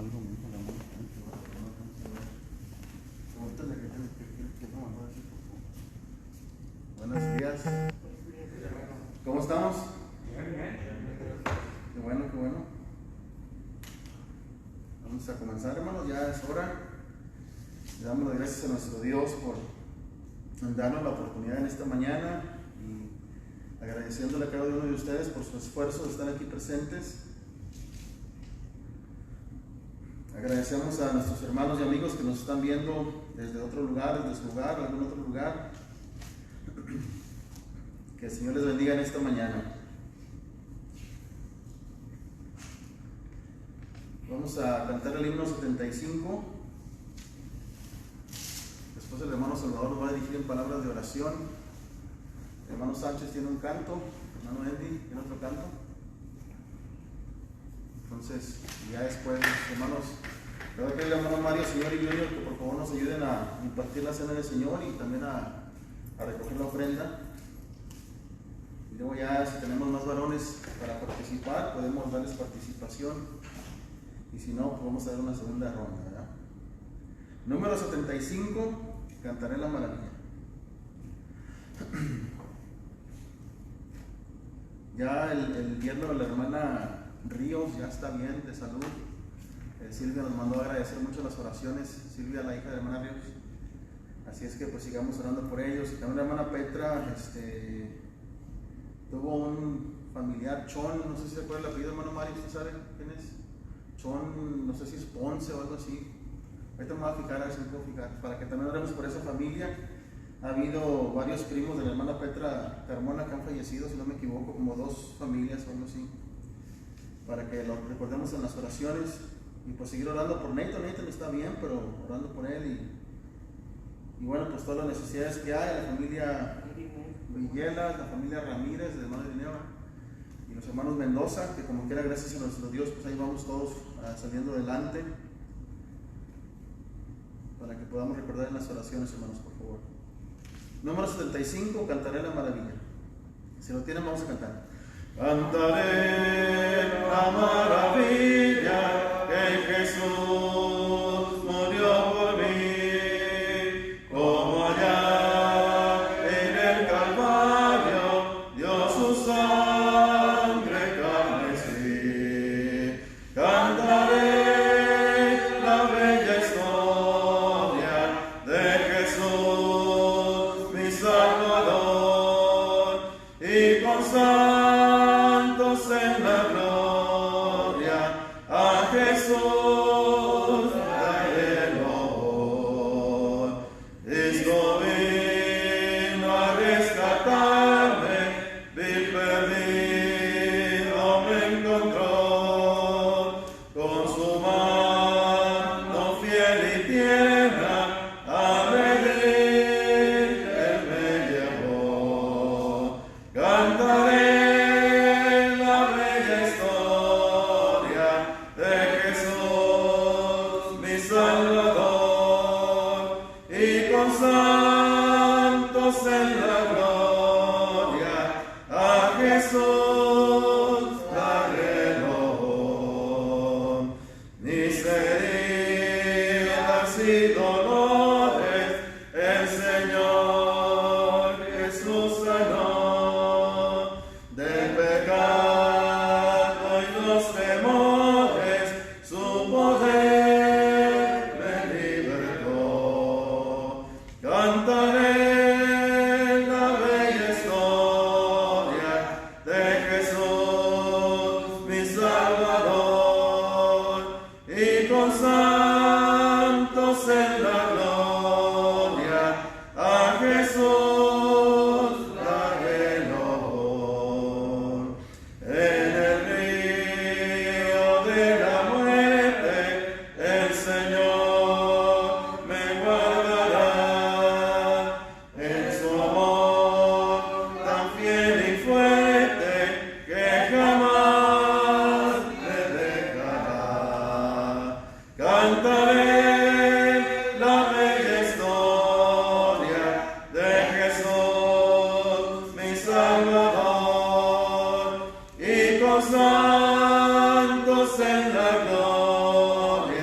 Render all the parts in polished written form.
algo mismo, la mano. Buenos días. ¿Cómo estamos? Qué bueno, qué bueno. Vamos a comenzar, hermanos, ya es hora. Le damos las gracias a nuestro Dios por darnos la oportunidad en esta mañana y agradeciéndole a cada uno de ustedes por su esfuerzo de estar aquí presentes. Agradecemos a nuestros hermanos y amigos que nos están viendo desde otro lugar, desde su hogar o algún otro lugar. Que el Señor les bendiga en esta mañana. Vamos a cantar el himno 75. Después el hermano Salvador nos va a dirigir en palabras de oración. El hermano Sánchez tiene un canto, el hermano Andy tiene otro canto. Entonces, ya después, hermanos, le voy a pedir al hermano Mario, Señor y Junior, que por favor nos ayuden a impartir la cena del Señor y también a recoger la ofrenda. Y luego ya, si tenemos más varones para participar, podemos darles participación. Y si no, pues vamos a dar una segunda ronda, ¿verdad? Número 75, Cantaré la Maravilla. Ya el yerno de la hermana Ríos ya está bien de salud. Silvia nos mandó a agradecer mucho las oraciones. Silvia, la hija de la hermana Ríos. Así es que pues sigamos orando por ellos. Y también la hermana Petra tuvo un familiar, Chon, no sé si se acuerda el apellido, hermano Mario, ¿usted sabe quién es? Chon, no sé si es Ponce o algo así. Ahorita me voy a fijar, a ver si me puedo fijar, para que también oremos por esa familia. Ha habido varios primos de la hermana Petra Carmona que han fallecido, si no me equivoco, como 2 familias o algo así, para que lo recordemos en las oraciones. Y pues seguir orando por Nathan. Nathan está bien, pero orando por él y bueno, pues todas las necesidades que hay, la familia Villela, la familia Ramírez de Madre Ginebra y los hermanos Mendoza, que como quiera, gracias a nuestro Dios, pues ahí vamos todos saliendo adelante, para que podamos recordar en las oraciones, hermanos, por favor. Número 75, Cantaré la Maravilla. Si lo tienen, vamos a cantar. Cantaré la maravilla que Jesús murió por mí, como allá en el Calvario dio su sangre carmesí. Cantaré la bella historia de Jesús, mi Salvador, y con santos en la gloria a Jesús daré honor. Cristo vino a rescatarme, vil perdido me encontró, con su mano fiel y tierna a medir él me llevó. Cantaré la bella historia de Jesús, mi Salvador, y con santos en la gloria a Jesús daré honor. Mis heridas y dolores el Señor Jesús sanó, del pecado y los temores su poder me libertó. Cantaré la bella historia de Jesús, mi Salvador, y con santos en la gloria a Jesús daré honor. En el río de la muerte el Señor me guardará, en su amor tan fiel y fuerte que jamás me dejará. Cantaré la bella historia de Jesús, mi Salvador, y con santos en la gloria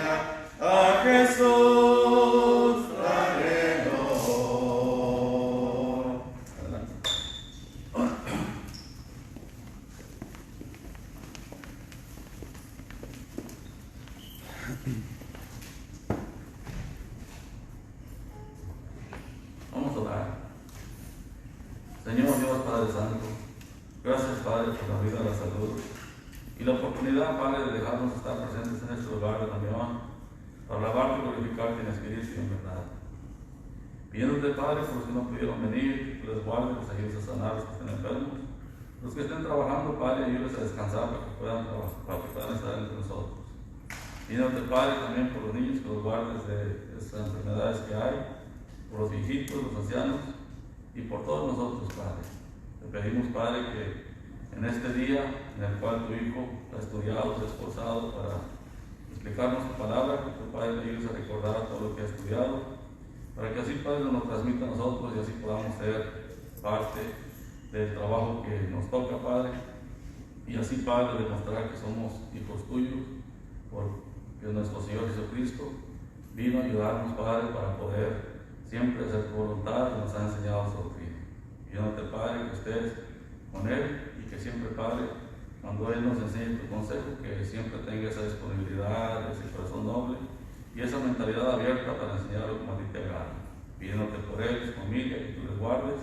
Vamos a orar. Señor Dios Padre Santo, gracias Padre por la vida, la salud y la oportunidad, Padre, de dejarnos estar presentes en este lugar de la unión para alabarte, glorificarte en espíritu y en verdad. Pidiéndote, Padre, por los que no pudieron venir, que les guarde, los ayudes a sanar, los que estén enfermos, los que estén trabajando, Padre, ayúdenles a descansar para que puedan trabajar, para que puedan estar entre nosotros. Pidiéndote, Padre, también por los niños, que los guardes de estas enfermedades que hay, por los viejitos, los ancianos y por todos nosotros, Padre. Te pedimos, Padre, que en este día en el cual tu Hijo ha estudiado, se ha esforzado para explicarnos tu palabra, que tu Padre le ayudes a recordar todo lo que ha estudiado, para que así, Padre, nos lo transmita a nosotros y así podamos ser parte del trabajo que nos toca, Padre, y así, Padre, demostrar que somos hijos tuyos, porque nuestro Señor Jesucristo vino a ayudarnos, Padre, para poder siempre hacer tu voluntad que nos ha enseñado a sufrir. Pidiéndote, Padre, que estés con Él y que siempre, Padre, cuando Él nos enseñe tu consejo, que siempre tenga esa disponibilidad, ese corazón noble y esa mentalidad abierta para enseñarlo como a ti te agrada. Pidiéndote por Él, su familia, que tú les guardes,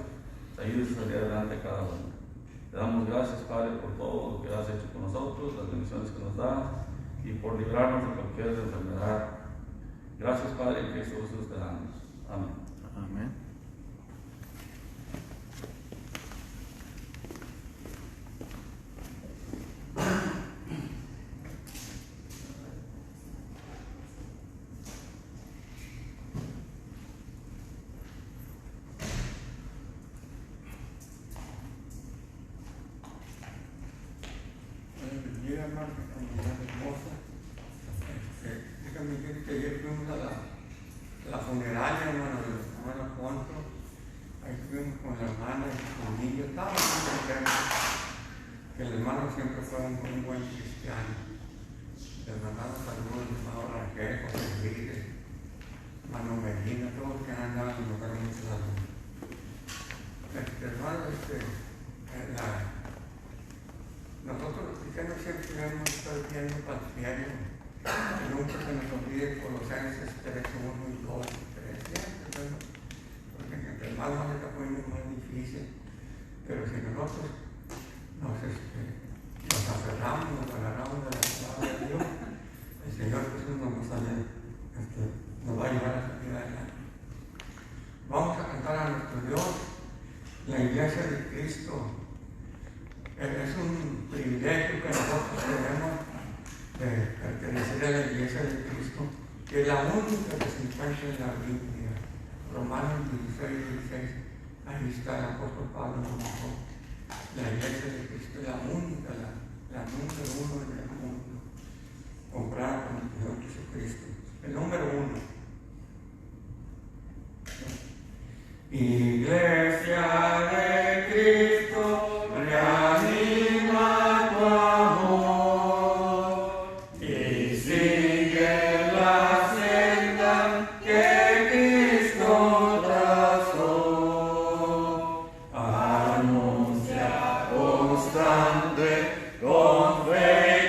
te ayudes a salir adelante cada uno. Te damos gracias, Padre, por todo lo que has hecho con nosotros, las bendiciones que nos das y por librarnos de cualquier enfermedad. Gracias, Padre, en Cristo Jesús te damos. Amén. Amén. Hermano, comunidad hermosa. Déjame decir que ayer fuimos a la funeraria, hermano, de la hermana Ponto. Ahí estuvimos con la hermana y con el niño. Estaba muy contento. Que el hermano siempre fue un buen cristiano. Les mandamos saludos al hermano Rangel, José Luis, hermano Medina, todos que han andado en lugar mucho salud. Hermano, nosotros los cristianos siempre debemos estar viendo para el diario, que nunca se nos olvide Colosenses 3, 1 y 2 y 3, siempre, ¿no? Porque entre más se está poniendo más difícil, pero si nosotros nos aferramos, nos agarramos de la palabra de Dios, el Señor Jesús nos va a llevar a salir adelante. Vamos a cantar a nuestro Dios, la iglesia de Cristo. Es un privilegio que nosotros tenemos de pertenecer a la iglesia de Cristo, que es la única que se encuentra en la Biblia. Romanos 16, 16, ahí está el apóstol Pablo. La iglesia de Cristo es la única, la número uno en el mundo, comprada con el Señor Jesucristo. El número uno. Iglesia de Cristo, reanima tu amor y sigue la senda que Cristo trazó. Anuncia constante con fe.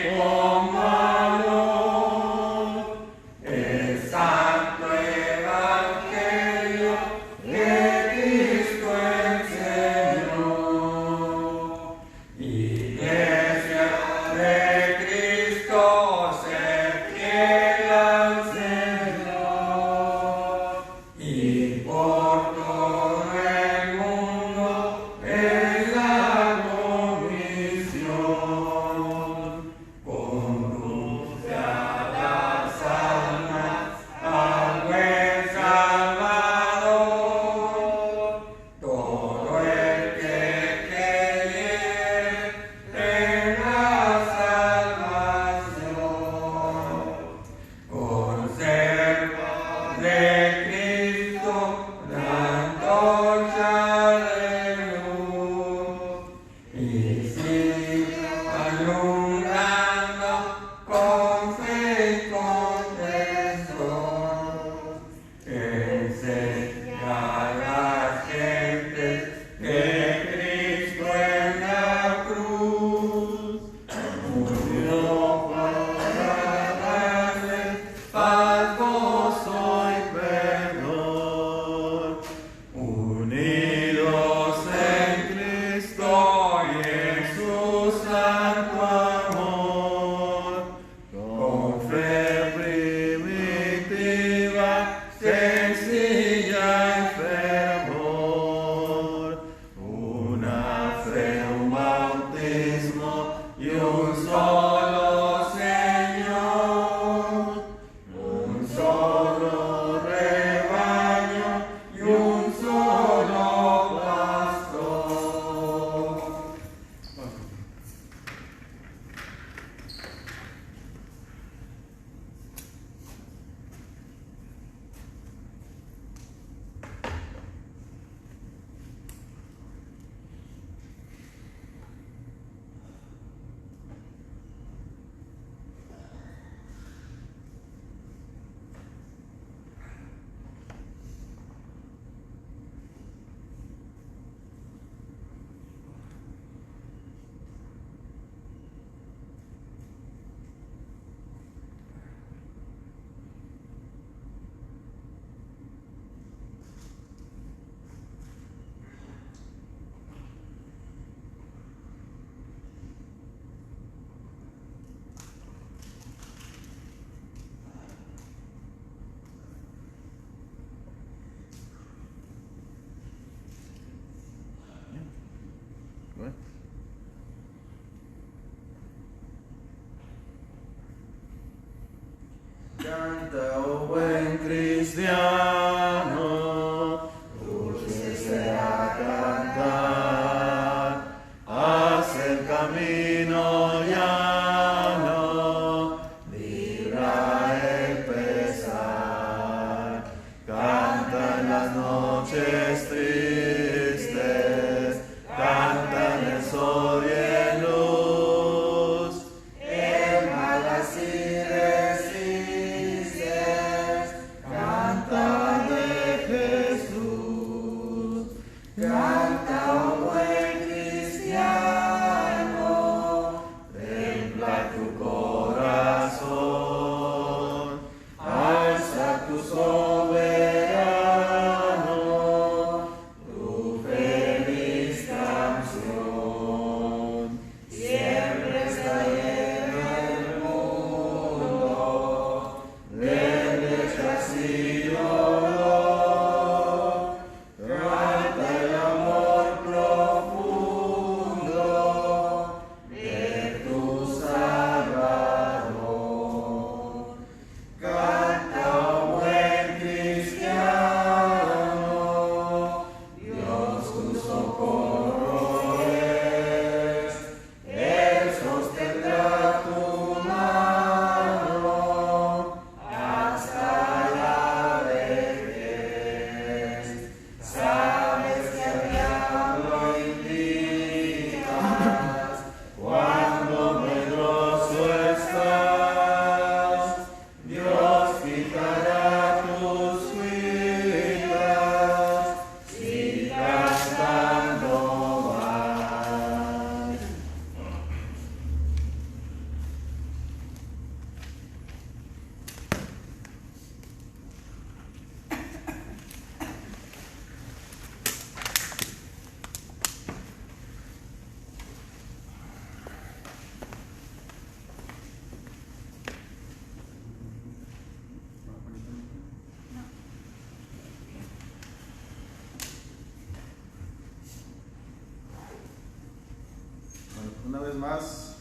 más.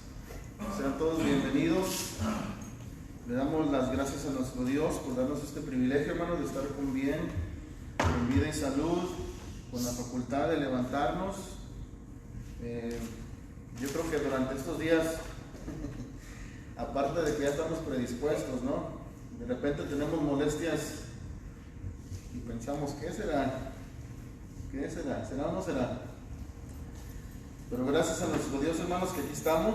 Sean todos bienvenidos. Le damos las gracias a nuestro Dios por darnos este privilegio, hermanos, de estar con bien, con vida y salud, con la facultad de levantarnos. Yo creo que durante estos días, aparte de que ya estamos predispuestos, ¿no? De repente tenemos molestias y pensamos, ¿qué será? ¿Qué será? ¿Será o no será? Pero gracias a nuestro Dios, hermanos, que aquí estamos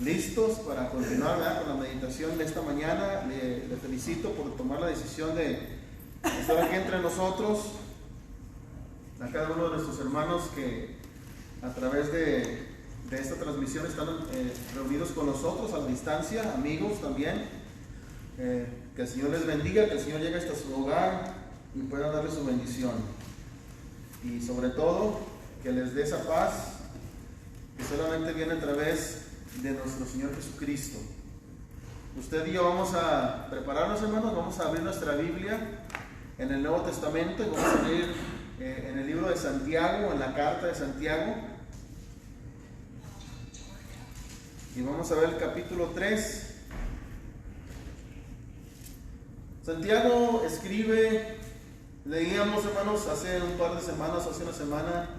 listos para continuar, ¿verdad?, con la meditación de esta mañana. Le felicito por tomar la decisión de estar aquí entre nosotros, a cada uno de nuestros hermanos que a través de esta transmisión están reunidos con nosotros a la distancia, amigos también. Que el Señor les bendiga, que el Señor llegue hasta su hogar y pueda darle su bendición, y sobre todo que les dé esa paz que solamente viene a través de nuestro Señor Jesucristo. Usted y yo vamos a prepararnos, hermanos, vamos a abrir nuestra Biblia en el Nuevo Testamento y vamos a abrir en el libro de Santiago, en la carta de Santiago, y vamos a ver el capítulo 3. Santiago escribe, leíamos, hermanos, hace un par de semanas, hace una semana,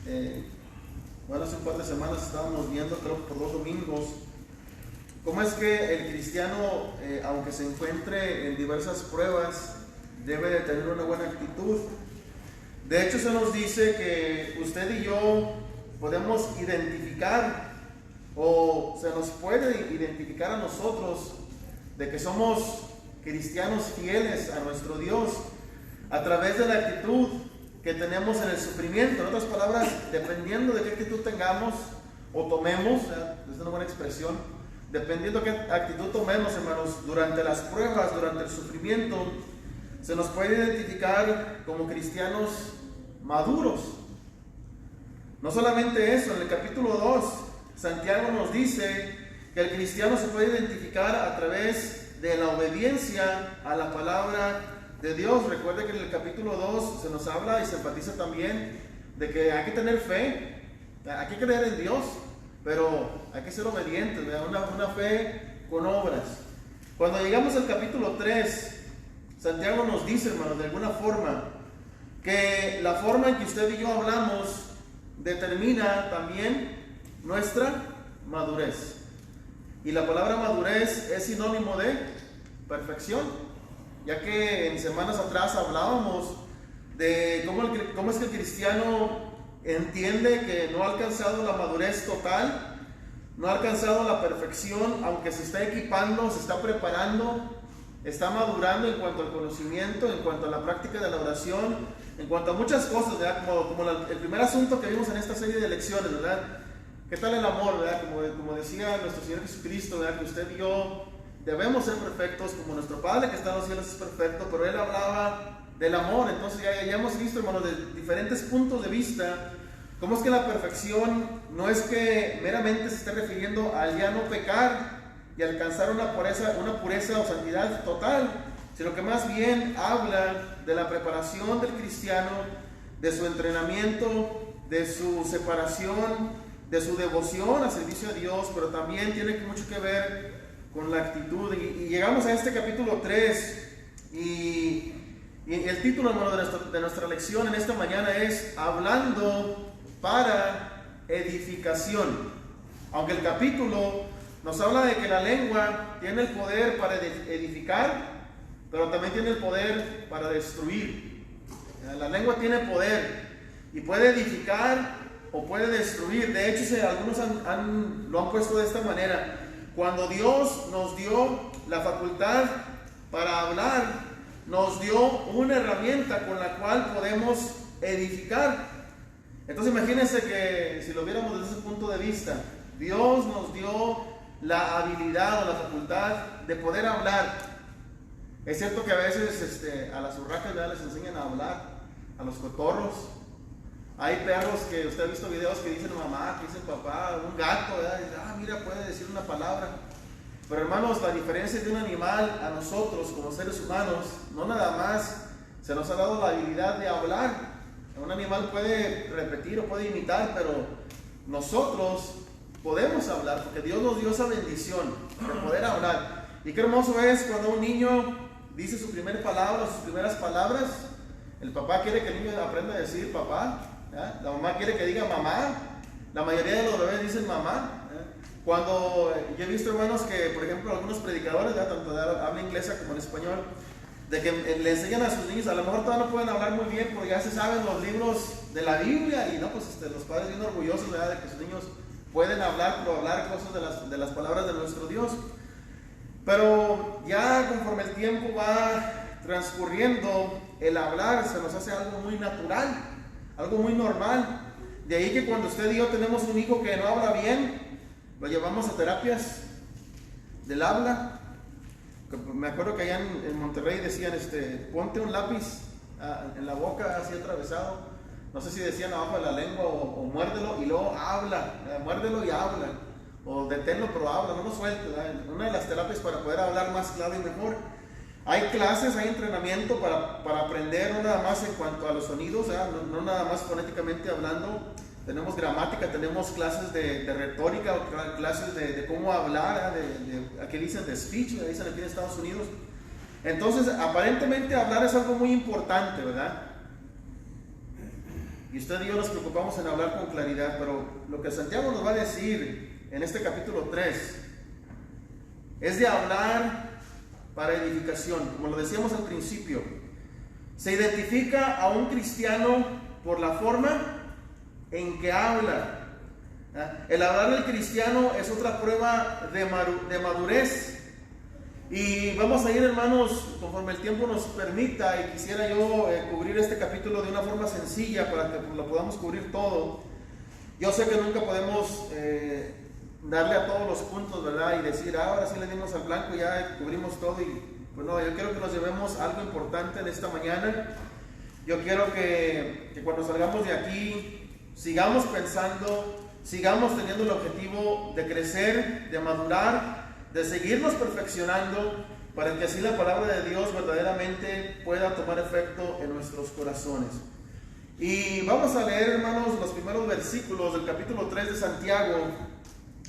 hace un par de semanas estábamos viendo, creo que por 2 domingos, cómo es que el cristiano, aunque se encuentre en diversas pruebas, debe de tener una buena actitud. De hecho, se nos dice que usted y yo podemos identificar, o se nos puede identificar a nosotros, de que somos cristianos fieles a nuestro Dios a través de la actitud que tenemos en el sufrimiento. En otras palabras, dependiendo de qué actitud tengamos o tomemos, es una buena expresión, dependiendo de qué actitud tomemos, hermanos, durante las pruebas, durante el sufrimiento, se nos puede identificar como cristianos maduros. No solamente eso, en el capítulo 2, Santiago nos dice que el cristiano se puede identificar a través de la obediencia a la palabra de Dios. Recuerde que en el capítulo 2 se nos habla y se enfatiza también de que hay que tener fe, hay que creer en Dios, pero hay que ser obedientes, una fe con obras. Cuando llegamos al capítulo 3, Santiago nos dice, hermanos, de alguna forma, que la forma en que usted y yo hablamos determina también nuestra madurez. Y la palabra madurez es sinónimo de perfección, ya que en semanas atrás hablábamos de cómo es que el cristiano entiende que no ha alcanzado la madurez total, no ha alcanzado la perfección, aunque se está equipando, se está preparando, está madurando en cuanto al conocimiento, en cuanto a la práctica de la oración, en cuanto a muchas cosas, ¿verdad? Como el primer asunto que vimos en esta serie de lecciones, ¿verdad? ¿Qué tal el amor, verdad? Como decía nuestro Señor Jesucristo, ¿verdad? Que usted y yo debemos ser perfectos como nuestro Padre que está en los cielos es perfecto, pero Él hablaba del amor. Entonces ya hemos visto, hermanos, de diferentes puntos de vista, cómo es que la perfección no es que meramente se esté refiriendo al ya no pecar y alcanzar una pureza o santidad total, sino que más bien habla de la preparación del cristiano, de su entrenamiento, de su separación, de su devoción al servicio de Dios, pero también tiene mucho que ver con la actitud. Y llegamos a este capítulo 3 y el título, hermano, de nuestra lección en esta mañana es Hablando para edificación. Aunque el capítulo nos habla de que la lengua tiene el poder para edificar, pero también tiene el poder para destruir. La lengua tiene poder y puede edificar o puede destruir. De hecho, algunos lo han puesto de esta manera: cuando Dios nos dio la facultad para hablar, nos dio una herramienta con la cual podemos edificar. Entonces imagínense que si lo viéramos desde ese punto de vista, Dios nos dio la habilidad o la facultad de poder hablar. Es cierto que a veces a las urracas les enseñan a hablar, a los cotorros. Hay perros que usted ha visto videos que dicen mamá, que dicen papá, un gato, ¿verdad? Y dice, mira, puede decir una palabra. Pero hermanos, la diferencia de un animal a nosotros como seres humanos, no nada más se nos ha dado la habilidad de hablar. Un animal puede repetir o puede imitar, pero nosotros podemos hablar, porque Dios nos dio esa bendición de poder hablar. Y qué hermoso es cuando un niño dice su primera palabra, sus primeras palabras. El papá quiere que el niño aprenda a decir papá, ¿ya? La mamá quiere que diga mamá. La mayoría de los bebés dicen mamá. Cuando yo he visto, hermanos, que por ejemplo algunos predicadores, ¿ya? Tanto de habla inglesa como en español, de que le enseñan a sus niños, a lo mejor todavía no pueden hablar muy bien porque ya se saben los libros de la Biblia, y no, pues los padres bien orgullosos, ¿verdad?, de que sus niños pueden hablar, pero hablar cosas de las palabras de nuestro Dios. Pero ya conforme el tiempo va transcurriendo, el hablar se nos hace algo muy natural, algo muy normal. De ahí que cuando usted y yo tenemos un hijo que no habla bien, lo llevamos a terapias del habla. Me acuerdo que allá en Monterrey decían, ponte un lápiz en la boca así atravesado, no sé si decían abajo de la lengua, o muérdelo y luego habla, muérdelo y habla, o deténlo pero habla, no lo sueltes. Una de las terapias para poder hablar más claro y mejor. Hay clases, hay entrenamiento para aprender, no nada más en cuanto a los sonidos, no nada más fonéticamente hablando. Tenemos gramática, tenemos clases de retórica, clases de cómo hablar, aquí dicen de speech, dicen aquí en Estados Unidos. Entonces, aparentemente hablar es algo muy importante, ¿verdad? Y usted y yo nos preocupamos en hablar con claridad, pero lo que Santiago nos va a decir en este capítulo 3 es de hablar para edificación. Como lo decíamos al principio, se identifica a un cristiano por la forma en que habla. El hablar del cristiano es otra prueba de madurez. Y vamos a ir, hermanos, conforme el tiempo nos permita, y quisiera yo cubrir este capítulo de una forma sencilla para que lo podamos cubrir todo. Yo sé que nunca podemos darle a todos los puntos, ¿verdad? Y decir, ahora sí le dimos al blanco, ya cubrimos todo. Y pues no, yo quiero que nos llevemos algo importante en esta mañana. Yo quiero que cuando salgamos de aquí sigamos pensando, sigamos teniendo el objetivo de crecer, de madurar, de seguirnos perfeccionando, para que así la palabra de Dios verdaderamente pueda tomar efecto en nuestros corazones. Y vamos a leer, hermanos, los primeros versículos del capítulo 3 de Santiago,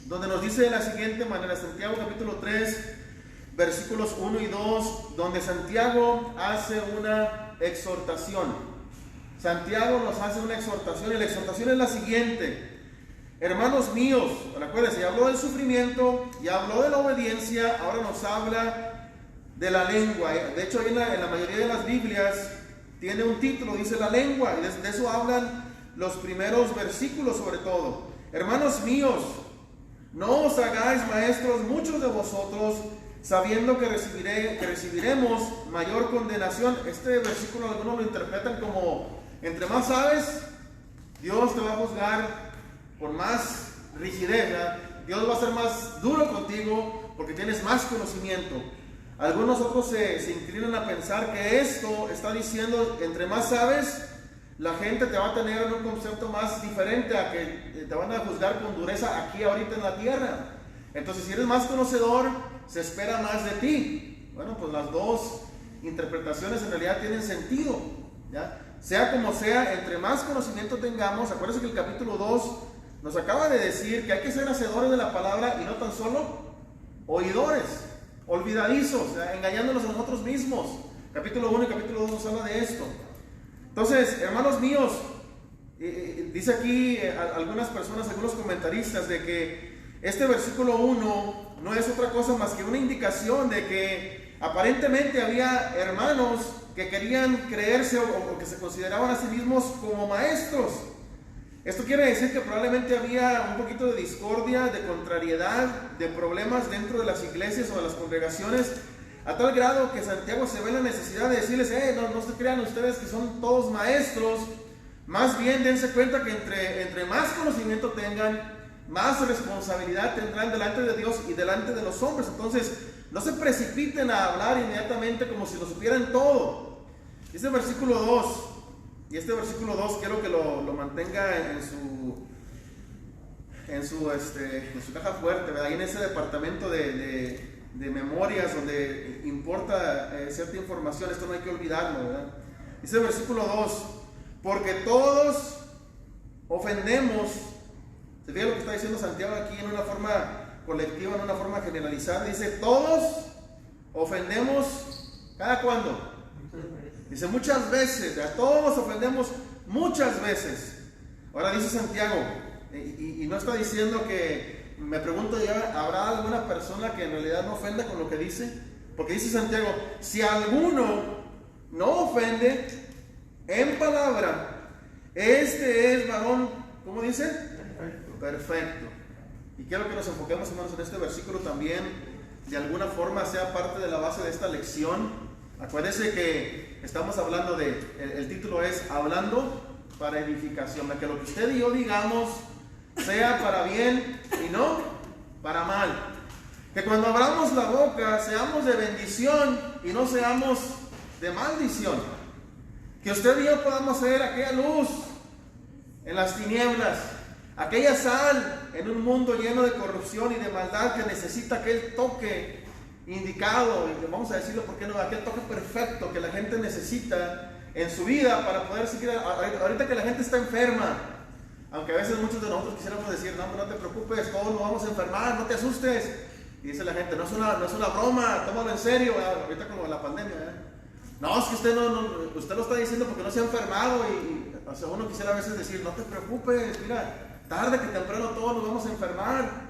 donde nos dice de la siguiente manera. Santiago capítulo 3, versículos 1 y 2, donde Santiago hace una exhortación. Santiago nos hace una exhortación, y la exhortación es la siguiente: hermanos míos, acuérdense, ya habló del sufrimiento, ya habló de la obediencia, ahora nos habla de la lengua. De hecho, en la mayoría de las Biblias tiene un título, dice la lengua, y de eso hablan los primeros versículos sobre todo. Hermanos míos, no os hagáis maestros muchos de vosotros, sabiendo que recibiremos mayor condenación. Este versículo algunos lo interpretan como: entre más sabes, Dios te va a juzgar con más rigidez, ¿verdad? Dios va a ser más duro contigo porque tienes más conocimiento. Algunos otros se inclinan a pensar que esto está diciendo, entre más sabes, la gente te va a tener un concepto más diferente, a que te van a juzgar con dureza aquí ahorita en la tierra. Entonces, si eres más conocedor, se espera más de ti. Bueno, pues las dos interpretaciones en realidad tienen sentido, ¿ya? Sea como sea, entre más conocimiento tengamos, acuérdense que el capítulo 2 nos acaba de decir que hay que ser hacedores de la palabra y no tan solo oidores, olvidadizos, engañándonos a nosotros mismos. Capítulo 1 y capítulo 2 nos habla de esto. Entonces, hermanos míos, dice aquí algunas personas, algunos comentaristas, de que este versículo 1 no es otra cosa más que una indicación de que aparentemente había hermanos que querían creerse o que se consideraban a sí mismos como maestros. Esto quiere decir que probablemente había un poquito de discordia, de contrariedad, de problemas dentro de las iglesias o de las congregaciones, a tal grado que Santiago se ve la necesidad de decirles: no se crean ustedes que son todos maestros, más bien dense cuenta que entre más conocimiento tengan, más responsabilidad tendrán delante de Dios y delante de los hombres. Entonces, no se precipiten a hablar inmediatamente como si lo supieran todo. Este versículo 2, y este versículo 2 quiero que lo mantenga en su caja fuerte, ¿verdad? Ahí en ese departamento de memorias donde importa cierta información. Esto no hay que olvidarlo, ¿verdad? Dice el versículo 2: porque todos ofendemos ¿Se fija lo que está diciendo Santiago aquí en una forma colectiva, en una forma generalizada? Dice, todos ofendemos, ¿cada cuándo? Dice, muchas veces, a todos ofendemos muchas veces. Ahora dice Santiago, y no está diciendo que, me pregunto ya, ¿habrá alguna persona que en realidad no ofenda con lo que dice? Porque dice Santiago, si alguno no ofende en palabra, este es varón, ¿cómo dice? Perfecto. Y quiero que nos enfoquemos, hermanos, en este versículo también, de alguna forma sea parte de la base de esta lección. Acuérdense que estamos hablando el título es Hablando para edificación, de que lo que usted y yo digamos sea para bien y no para mal. Que cuando abramos la boca seamos de bendición y no seamos de maldición. Que usted y yo podamos ser aquella luz en las tinieblas, aquella sal en un mundo lleno de corrupción y de maldad que necesita aquel toque indicado, y vamos a decirlo, ¿por qué no? Aquel toque perfecto que la gente necesita en su vida para poder seguir. Ahorita que la gente está enferma, aunque a veces muchos de nosotros quisiéramos decir, no te preocupes, todos nos vamos a enfermar, no te asustes. Y dice la gente, no es una broma, tómalo en serio, ahorita como la pandemia, no, es que usted usted lo está diciendo porque no se ha enfermado, y o sea, uno quisiera a veces decir, no te preocupes, mira, tarde que temprano todos nos vamos a enfermar.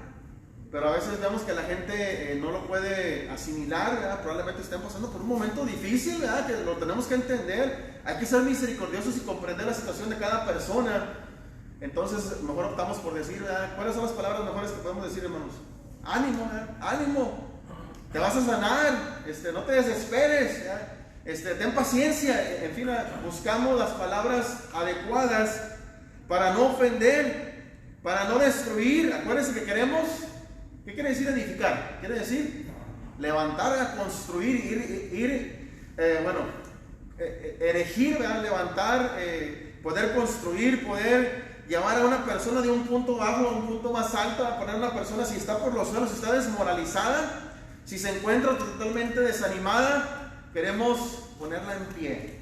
Pero a veces vemos que la gente no lo puede asimilar, ¿verdad? Probablemente estén pasando por un momento difícil, ¿verdad? Que lo tenemos que entender. Hay que ser misericordiosos y comprender la situación de cada persona. Entonces, mejor optamos por decir, ¿verdad? ¿Cuáles son las palabras mejores que podemos decir, hermanos? Ánimo, ¿verdad? Ánimo. Te vas a sanar. No te desesperes, ¿verdad? Ten paciencia. En fin, buscamos las palabras adecuadas para no ofender, para no destruir. Acuérdense que queremos. ¿Qué quiere decir edificar? Quiere decir levantar, a construir, erigir, ¿verdad? Levantar, poder construir, poder llevar a una persona de un punto bajo a un punto más alto, a poner a una persona, si está por los suelos, si está desmoralizada, si se encuentra totalmente desanimada, queremos ponerla en pie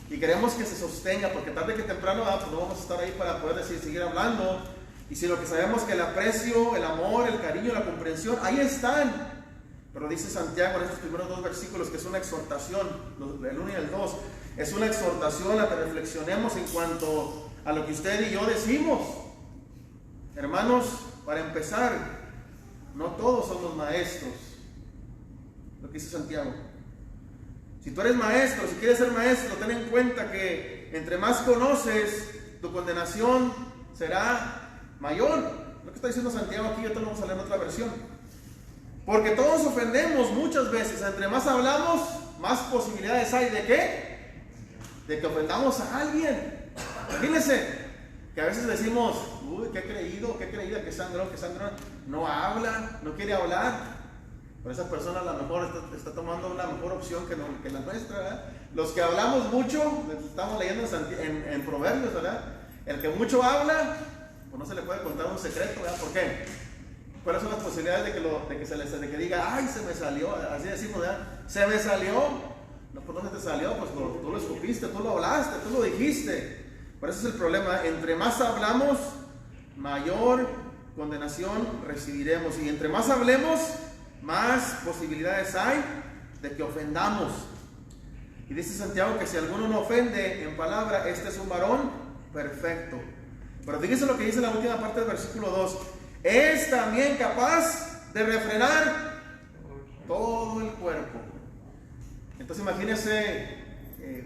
y queremos que se sostenga, porque tarde que temprano pues no vamos a estar ahí para poder seguir hablando. Y si lo que sabemos que el aprecio, el amor, el cariño, la comprensión, ahí están. Pero dice Santiago en estos primeros dos versículos que es una exhortación, el 1 y el 2, es una exhortación a que reflexionemos en cuanto a lo que usted y yo decimos. Hermanos, para empezar, no todos somos maestros. Lo que dice Santiago. Si tú eres maestro, si quieres ser maestro, ten en cuenta que entre más conoces, tu condenación será mayor. Lo que está diciendo Santiago aquí, yo te lo vamos a leer en otra versión. Porque todos ofendemos muchas veces. Entre más hablamos, más posibilidades hay de ¿qué? De que ofendamos a alguien. Imagínense que a veces decimos, uy, qué creída, que sangrón, no habla, no quiere hablar. Pero esa persona a lo mejor está tomando una mejor opción que la nuestra, ¿verdad? Los que hablamos mucho, estamos leyendo en Proverbios, ¿verdad? El que mucho habla, pues no se le puede contar un secreto, ¿verdad? ¿Por qué? ¿Cuáles son las posibilidades de que diga, ay, se me salió? Así decimos, ¿verdad? Se me salió. No, pues no se te salió, pues tú lo escupiste, tú lo hablaste, tú lo dijiste. Por eso es el problema. Entre más hablamos, mayor condenación recibiremos. Y entre más hablemos, más posibilidades hay de que ofendamos. Y dice Santiago que si alguno no ofende en palabra, este es un varón perfecto. Pero fíjense lo que dice la última parte del versículo 2. Es también capaz de refrenar todo el cuerpo. Entonces imagínese,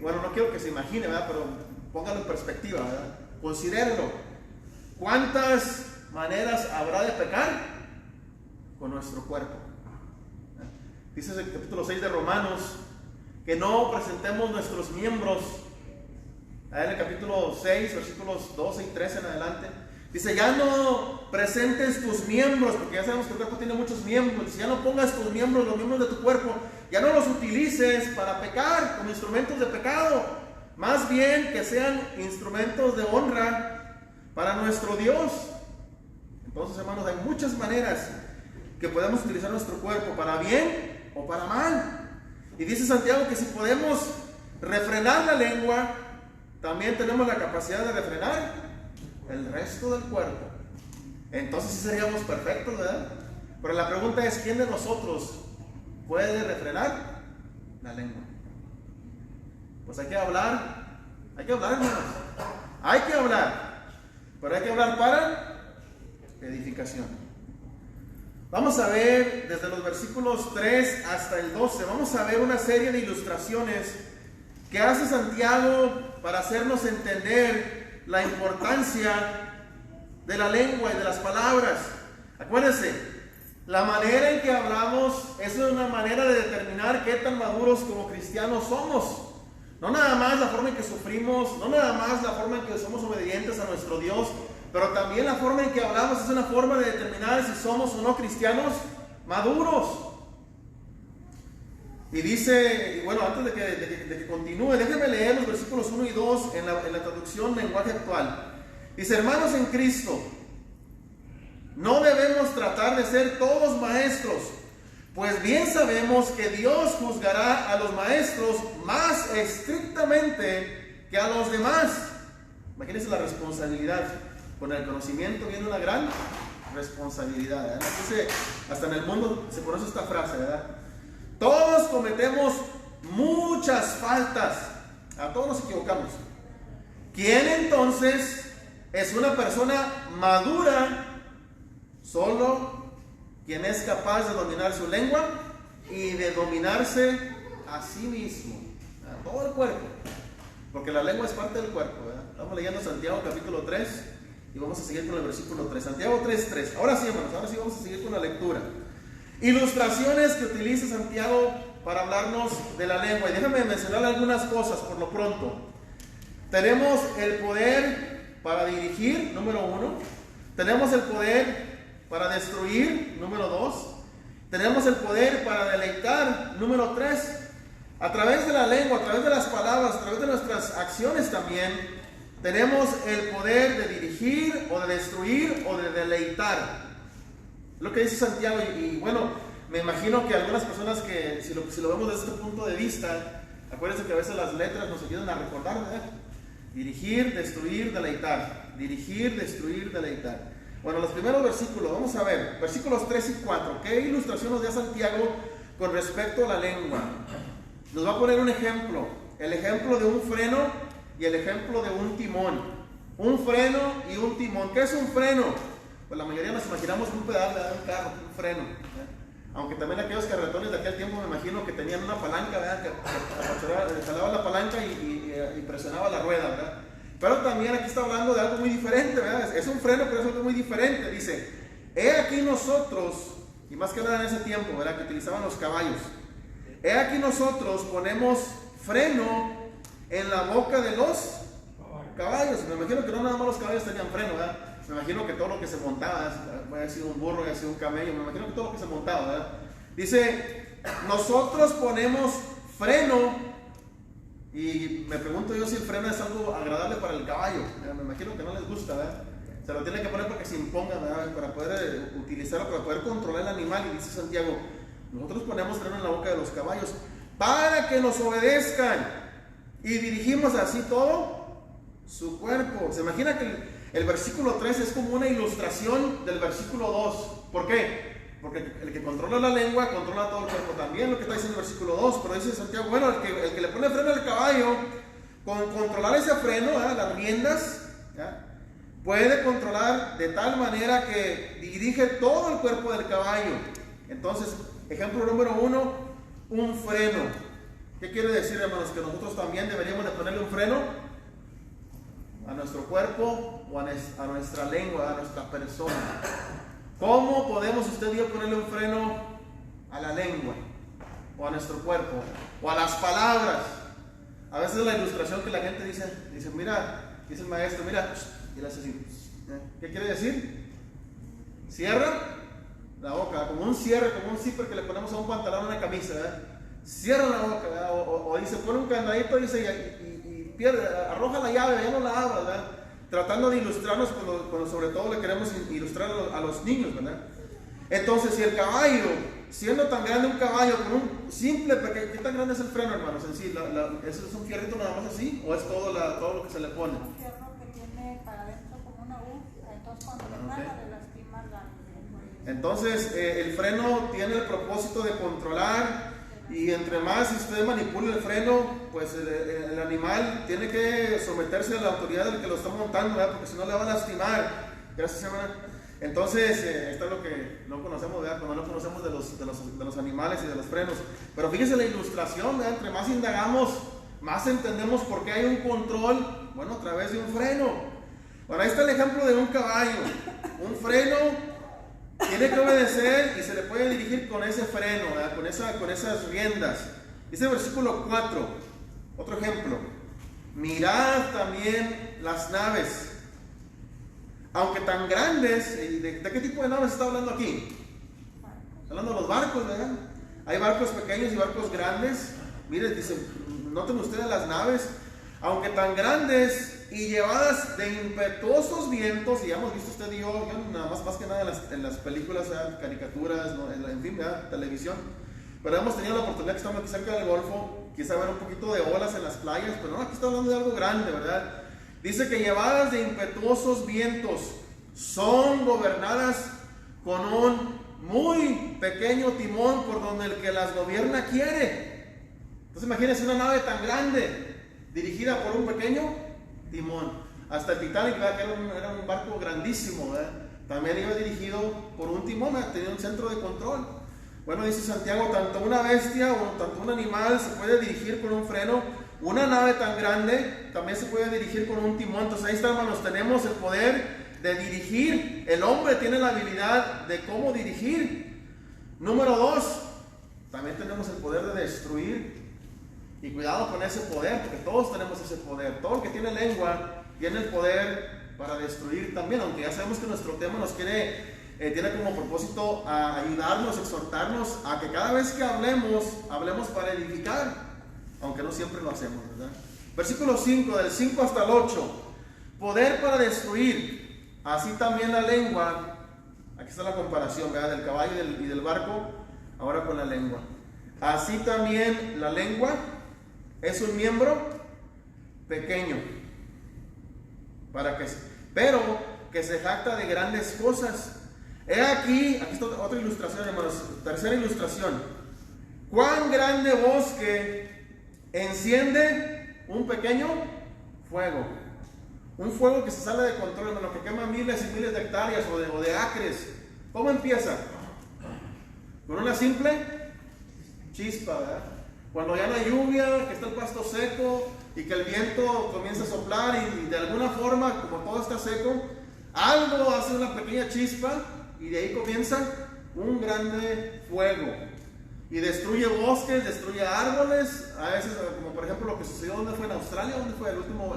no quiero que se imagine, ¿verdad? Pero póngalo en perspectiva, ¿verdad? Considérelo. ¿Cuántas maneras habrá de pecar con nuestro cuerpo? Dice el capítulo 6 de Romanos que no presentemos nuestros miembros. En el capítulo 6, versículos 12 y 13 en adelante, dice, ya no presentes tus miembros, porque ya sabemos que el cuerpo tiene muchos miembros. Dice, ya no pongas tus miembros, los miembros de tu cuerpo, ya no los utilices para pecar, como instrumentos de pecado. Más bien que sean instrumentos de honra para nuestro Dios. Entonces, hermanos, hay muchas maneras que podemos utilizar nuestro cuerpo, para bien o para mal. Y dice Santiago que si podemos refrenar la lengua, también tenemos la capacidad de refrenar el resto del cuerpo. entonces sí seríamos perfectos, ¿verdad? Pero la pregunta es, ¿quién de nosotros puede refrenar la lengua? Pues hay que hablar, hermanos. Hay que hablar, pero hay que hablar para edificación. Vamos a ver desde los versículos 3 hasta el 12, vamos a ver una serie de ilustraciones que hace Santiago para hacernos entender la importancia de la lengua y de las palabras. Acuérdense, la manera en que hablamos es una manera de determinar qué tan maduros como cristianos somos. No nada más la forma en que sufrimos, no nada más la forma en que somos obedientes a nuestro Dios, pero también la forma en que hablamos es una forma de determinar si somos o no cristianos maduros. Y dice, y bueno, antes de que continúe, déjenme leer los versículos 1 y 2 en la traducción lenguaje actual. Dice, hermanos en Cristo, no debemos tratar de ser todos maestros, pues bien sabemos que Dios juzgará a los maestros más estrictamente que a los demás. Imagínense la responsabilidad. Con el conocimiento viene una gran responsabilidad, ¿verdad? Dice, hasta en el mundo se conoce esta frase, ¿verdad? Todos cometemos muchas faltas. A todos nos equivocamos. ¿Quién entonces es una persona madura? Solo quien es capaz de dominar su lengua y de dominarse a sí mismo, a todo el cuerpo, porque la lengua es parte del cuerpo, ¿verdad? Estamos leyendo Santiago capítulo 3 y vamos a seguir con el versículo 3, Santiago 3:3. Ahora sí, hermanos, ahora sí vamos a seguir con la lectura. Ilustraciones que utiliza Santiago para hablarnos de la lengua, y déjame mencionar algunas cosas por lo pronto. Tenemos el poder para dirigir, número 1. Tenemos el poder para destruir, número 2. Tenemos el poder para deleitar, número 3. A través de la lengua, a través de las palabras, a través de nuestras acciones también, tenemos el poder de dirigir o de destruir o de deleitar. Lo que dice Santiago, y bueno, me imagino que algunas personas que, si lo vemos desde este punto de vista, acuérdense que a veces las letras nos ayudan a recordar, ¿verdad? Dirigir, destruir, deleitar. Dirigir, destruir, deleitar. Bueno, los primeros versículos, vamos a ver, versículos 3 y 4. ¿Qué ilustración nos da Santiago con respecto a la lengua? Nos va a poner un ejemplo, el ejemplo de un freno y el ejemplo de un timón. Un freno y un timón. ¿Qué es un freno? Pues la mayoría nos imaginamos un pedal de un carro, un freno, ¿verdad? Aunque también aquellos carretones de aquel tiempo me imagino que tenían una palanca, ¿verdad? Que jalaba la palanca y presionaba la rueda, ¿verdad? Pero también aquí está hablando de algo muy diferente, ¿verdad? Es un freno, pero es algo muy diferente. Dice, he aquí nosotros, y más que nada en ese tiempo, ¿verdad? Que utilizaban los caballos. He aquí nosotros ponemos freno en la boca de los caballos. Me imagino que no nada más los caballos tenían freno, ¿verdad? Me imagino que todo lo que se montaba, puede haber sido un burro, puede haber sido un camello, me imagino que todo lo que se montaba, ¿verdad? Dice, nosotros ponemos freno. Y me pregunto yo si el freno es algo agradable para el caballo. Me imagino que no les gusta, ¿verdad? Se lo tiene que poner para que se imponga, ¿verdad? Para poder utilizarlo, para poder controlar el animal. Y dice Santiago, nosotros ponemos freno en la boca de los caballos para que nos obedezcan. Y dirigimos así todo su cuerpo. Se imagina que el versículo 3 es como una ilustración del versículo 2. ¿Por qué? Porque el que controla la lengua controla todo el cuerpo también, lo que está diciendo el versículo 2. Pero dice Santiago, bueno, el que le pone freno al caballo, con controlar ese freno, ¿eh? Las riendas, ¿ya? Puede controlar de tal manera que dirige todo el cuerpo del caballo. Entonces, ejemplo número 1, un freno. ¿Qué quiere decir, hermanos? Que nosotros también deberíamos de ponerle un freno a nuestro cuerpo o a nuestra lengua, a nuestra persona. ¿Cómo podemos usted y yo ponerle un freno a la lengua o a nuestro cuerpo o a las palabras? A veces la ilustración que la gente dice, mira, dice el maestro, mira, y le hace así, ¿qué quiere decir? Cierra la boca, como un cierre, como un zipper que le ponemos a un pantalón o una camisa, ¿verdad? Cierra la boca, ¿verdad? O dice, pone un candadito y pierde, arroja la llave, ya no la abra, ¿verdad? Tratando de ilustrarnos cuando sobre todo le queremos ilustrar a los niños, ¿verdad? Entonces, si el caballo, siendo tan grande un caballo, con un simple, ¿qué tan grande es el freno, hermanos? En sí, ¿eso es un fierrito nada más así? ¿O es todo lo que se le pone? Un fierro que tiene para adentro como una U, entonces cuando le pasa le lastima Entonces, el freno tiene el propósito de controlar, y entre más usted manipula el freno, pues el animal tiene que someterse a la autoridad del que lo está montando, ¿verdad? Porque si no le va a lastimar. Gracias, hermana. Entonces, esto es lo que no conocemos, ¿verdad? Cuando no conocemos de los animales y de los frenos. Pero fíjese la ilustración, ¿verdad? Entre más indagamos, más entendemos por qué hay un control, bueno, a través de un freno. Bueno, ahí está el ejemplo de un caballo. Un freno tiene que obedecer y se le puede dirigir con ese freno, ¿verdad? Con esas riendas. Dice el versículo 4, otro ejemplo. Mirad también las naves, aunque tan grandes. ¿De qué tipo de naves está hablando aquí? Está hablando de los barcos, ¿verdad? Hay barcos pequeños y barcos grandes. Miren, dice, noten ustedes las naves, aunque tan grandes y llevadas de impetuosos vientos, y ya hemos visto usted y yo nada más que nada en las películas, caricaturas, ¿no? En fin, televisión, pero hemos tenido la oportunidad que estamos aquí cerca del Golfo, quizá ver un poquito de olas en las playas, pero no, aquí está hablando de algo grande, ¿verdad? Dice que llevadas de impetuosos vientos, son gobernadas con un muy pequeño timón por donde el que las gobierna quiere. Entonces imagínense una nave tan grande dirigida por un pequeño timón. Hasta el Titanic, ¿verdad? Que era un barco grandísimo, ¿verdad? También iba dirigido por un timón, ¿verdad? Tenía un centro de control. Bueno, dice Santiago, tanto una bestia o tanto un animal se puede dirigir con un freno. Una nave tan grande también se puede dirigir con un timón. Entonces ahí está, hermanos, tenemos el poder de dirigir. El hombre tiene la habilidad de cómo dirigir. Número 2, también tenemos el poder de destruir. Y cuidado con ese poder, porque todos tenemos ese poder. Todo el que tiene lengua tiene el poder para destruir también, aunque ya sabemos que nuestro tema nos tiene como propósito a ayudarnos, exhortarnos a que cada vez que hablemos para edificar, aunque no siempre lo hacemos, ¿verdad? Versículo 5, del 5 hasta el 8. Poder para destruir. Así también la lengua. Aquí está la comparación, ¿verdad? Del caballo y del barco, ahora con la lengua. Así también la lengua es un miembro pequeño, pero que se jacta de grandes cosas. Aquí está otra ilustración, hermanos. Tercera ilustración. ¿Cuán grande bosque enciende un pequeño fuego? Un fuego que se sale de control, hermanos, que quema miles y miles de hectáreas o de acres. ¿Cómo empieza? Con una simple chispa, ¿verdad? Cuando ya no hay lluvia, que está el pasto seco y que el viento comienza a soplar y de alguna forma, como todo está seco, algo hace una pequeña chispa y de ahí comienza un grande fuego y destruye bosques, destruye árboles. A veces, como por ejemplo lo que sucedió, ¿dónde fue? En Australia, ¿dónde fue el último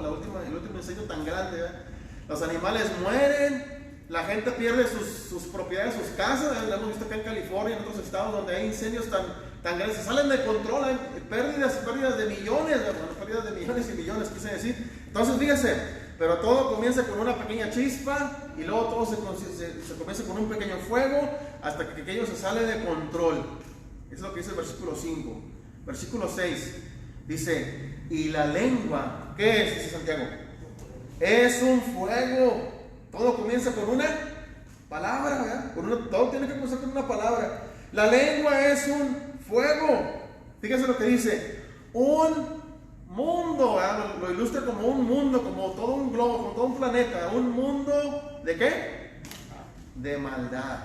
incendio tan grande, ¿verdad? Los animales mueren, la gente pierde sus propiedades, sus casas. Lo hemos visto acá en California, en otros estados donde hay incendios tan grandes, se salen de control, hay pérdidas de millones, pérdidas de millones y millones, quise decir. Entonces fíjense, pero todo comienza con una pequeña chispa y luego todo se comienza con un pequeño fuego hasta que aquello se sale de control. Eso es lo que dice el versículo 5. Versículo 6 dice, y la lengua, ¿qué es? Dice Santiago, es un fuego. Todo comienza con una palabra, ¿verdad? Todo tiene que comenzar con una palabra. La lengua es un fuego. Fíjense lo que dice, un mundo, ¿verdad? Lo ilustra como un mundo, como todo un globo, como todo un planeta. Un mundo, ¿de qué? De maldad.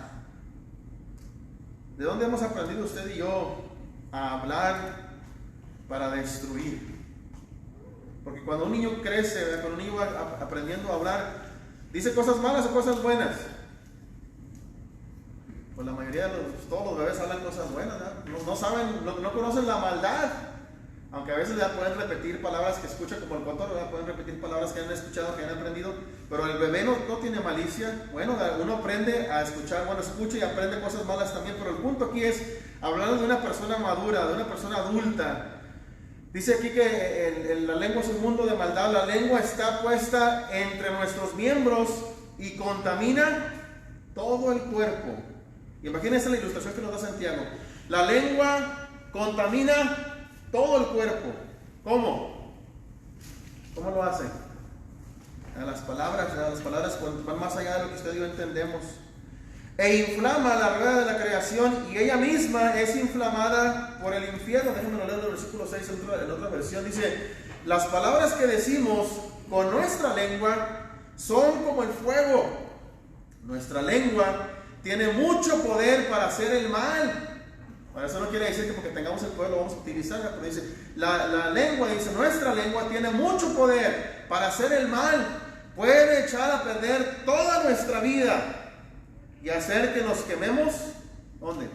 ¿De dónde hemos aprendido usted y yo a hablar para destruir? Porque cuando un niño crece, ¿verdad? Cuando un niño va aprendiendo a hablar, ¿dice cosas malas o cosas buenas? Pues la mayoría de todos los bebés hablan cosas buenas, ¿no? No saben, no conocen la maldad. Aunque a veces ya pueden repetir palabras que escuchan como el cotor, ¿verdad? Pueden repetir palabras que han escuchado, que han aprendido, pero el bebé no tiene malicia. Bueno, uno aprende a escuchar, escucha y aprende cosas malas también, pero el punto aquí es hablar de una persona madura, de una persona adulta. Dice aquí que la lengua es un mundo de maldad. La lengua está puesta entre nuestros miembros y contamina todo el cuerpo. Y imagínense la ilustración que nos da Santiago. La lengua contamina todo el cuerpo. ¿Cómo? ¿Cómo lo hace? Las palabras van más allá de lo que usted y yo entendemos. e inflama la rueda de la creación, y ella misma es inflamada por el infierno. Déjenme leer el versículo 6 en otra versión. Dice: las palabras que decimos con nuestra lengua son como el fuego. Nuestra lengua tiene mucho poder para hacer el mal. Para eso no quiere decir que porque tengamos el poder lo vamos a utilizar, pero dice, la lengua, dice, nuestra lengua tiene mucho poder para hacer el mal. Puede echar a perder toda nuestra vida y hacer que nos quememos, ¿dónde?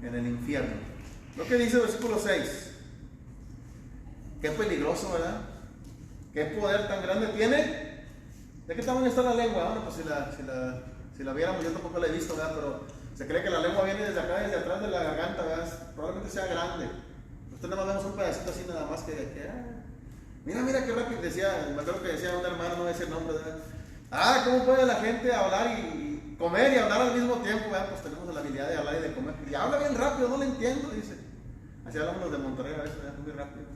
En el infierno. Lo que dice el versículo 6. Qué peligroso, ¿verdad? Qué poder tan grande tiene. ¿De qué tamaño está la lengua? Bueno, pues si la viéramos, yo tampoco la he visto, ¿verdad? Pero se cree que la lengua viene desde acá, desde atrás de la garganta, ¿verdad? Probablemente sea grande. Usted nada más vemos un pedacito así, nada más que mira qué rápido decía. Me acuerdo que decía un hermano, no voy a decir nombre, ¿verdad? ¿Cómo puede la gente hablar y comer y hablar al mismo tiempo? ¿Verdad? Pues tenemos la habilidad de hablar y de comer. Y habla bien rápido, no le entiendo, dice. Así hablamos los de Monterrey a veces, ¿verdad? Muy rápido.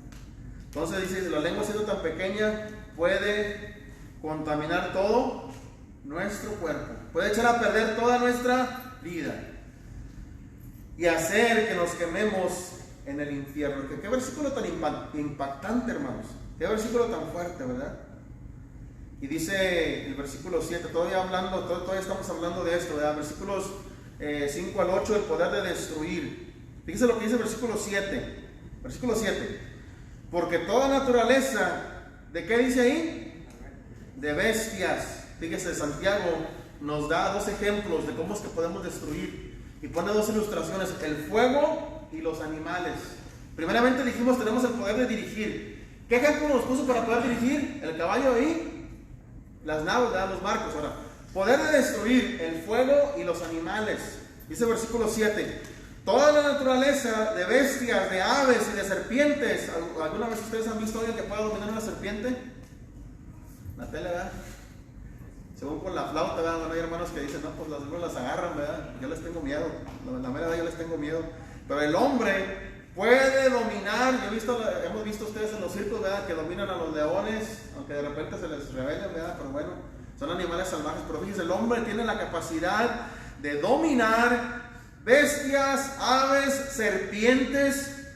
Entonces dice, la lengua siendo tan pequeña puede contaminar todo nuestro cuerpo, puede echar a perder toda nuestra vida y hacer que nos quememos en el infierno. Qué versículo tan impactante, hermanos. Qué versículo tan fuerte, ¿verdad? Y dice el versículo 7, todavía estamos hablando de esto, ¿verdad? Versículos 5 al 8, el poder de destruir. Fíjese lo que dice el versículo 7. Versículo 7. Porque toda naturaleza, ¿de qué dice ahí? De bestias. Fíjese, Santiago nos da dos ejemplos de cómo es que podemos destruir. Y pone dos ilustraciones, el fuego y los animales. Primeramente dijimos, tenemos el poder de dirigir. ¿Qué ejemplo nos puso para poder dirigir? El caballo y las naves, los barcos. Ahora, poder de destruir, el fuego y los animales. Dice el versículo 7. Toda la naturaleza de bestias, de aves y de serpientes. ¿Alguna vez ustedes han visto a alguien que pueda dominar una serpiente? La tele, ¿verdad? Según con la flauta, ¿verdad? Bueno, hay hermanos que dicen, no, pues las agarran, ¿verdad? Yo les tengo miedo. La verdad, yo les tengo miedo. Pero el hombre puede dominar. Hemos visto ustedes en los circos, ¿verdad? Que dominan a los leones, aunque de repente se les rebelen, ¿verdad? Pero bueno, son animales salvajes. Pero fíjense, el hombre tiene la capacidad de dominar bestias, aves, serpientes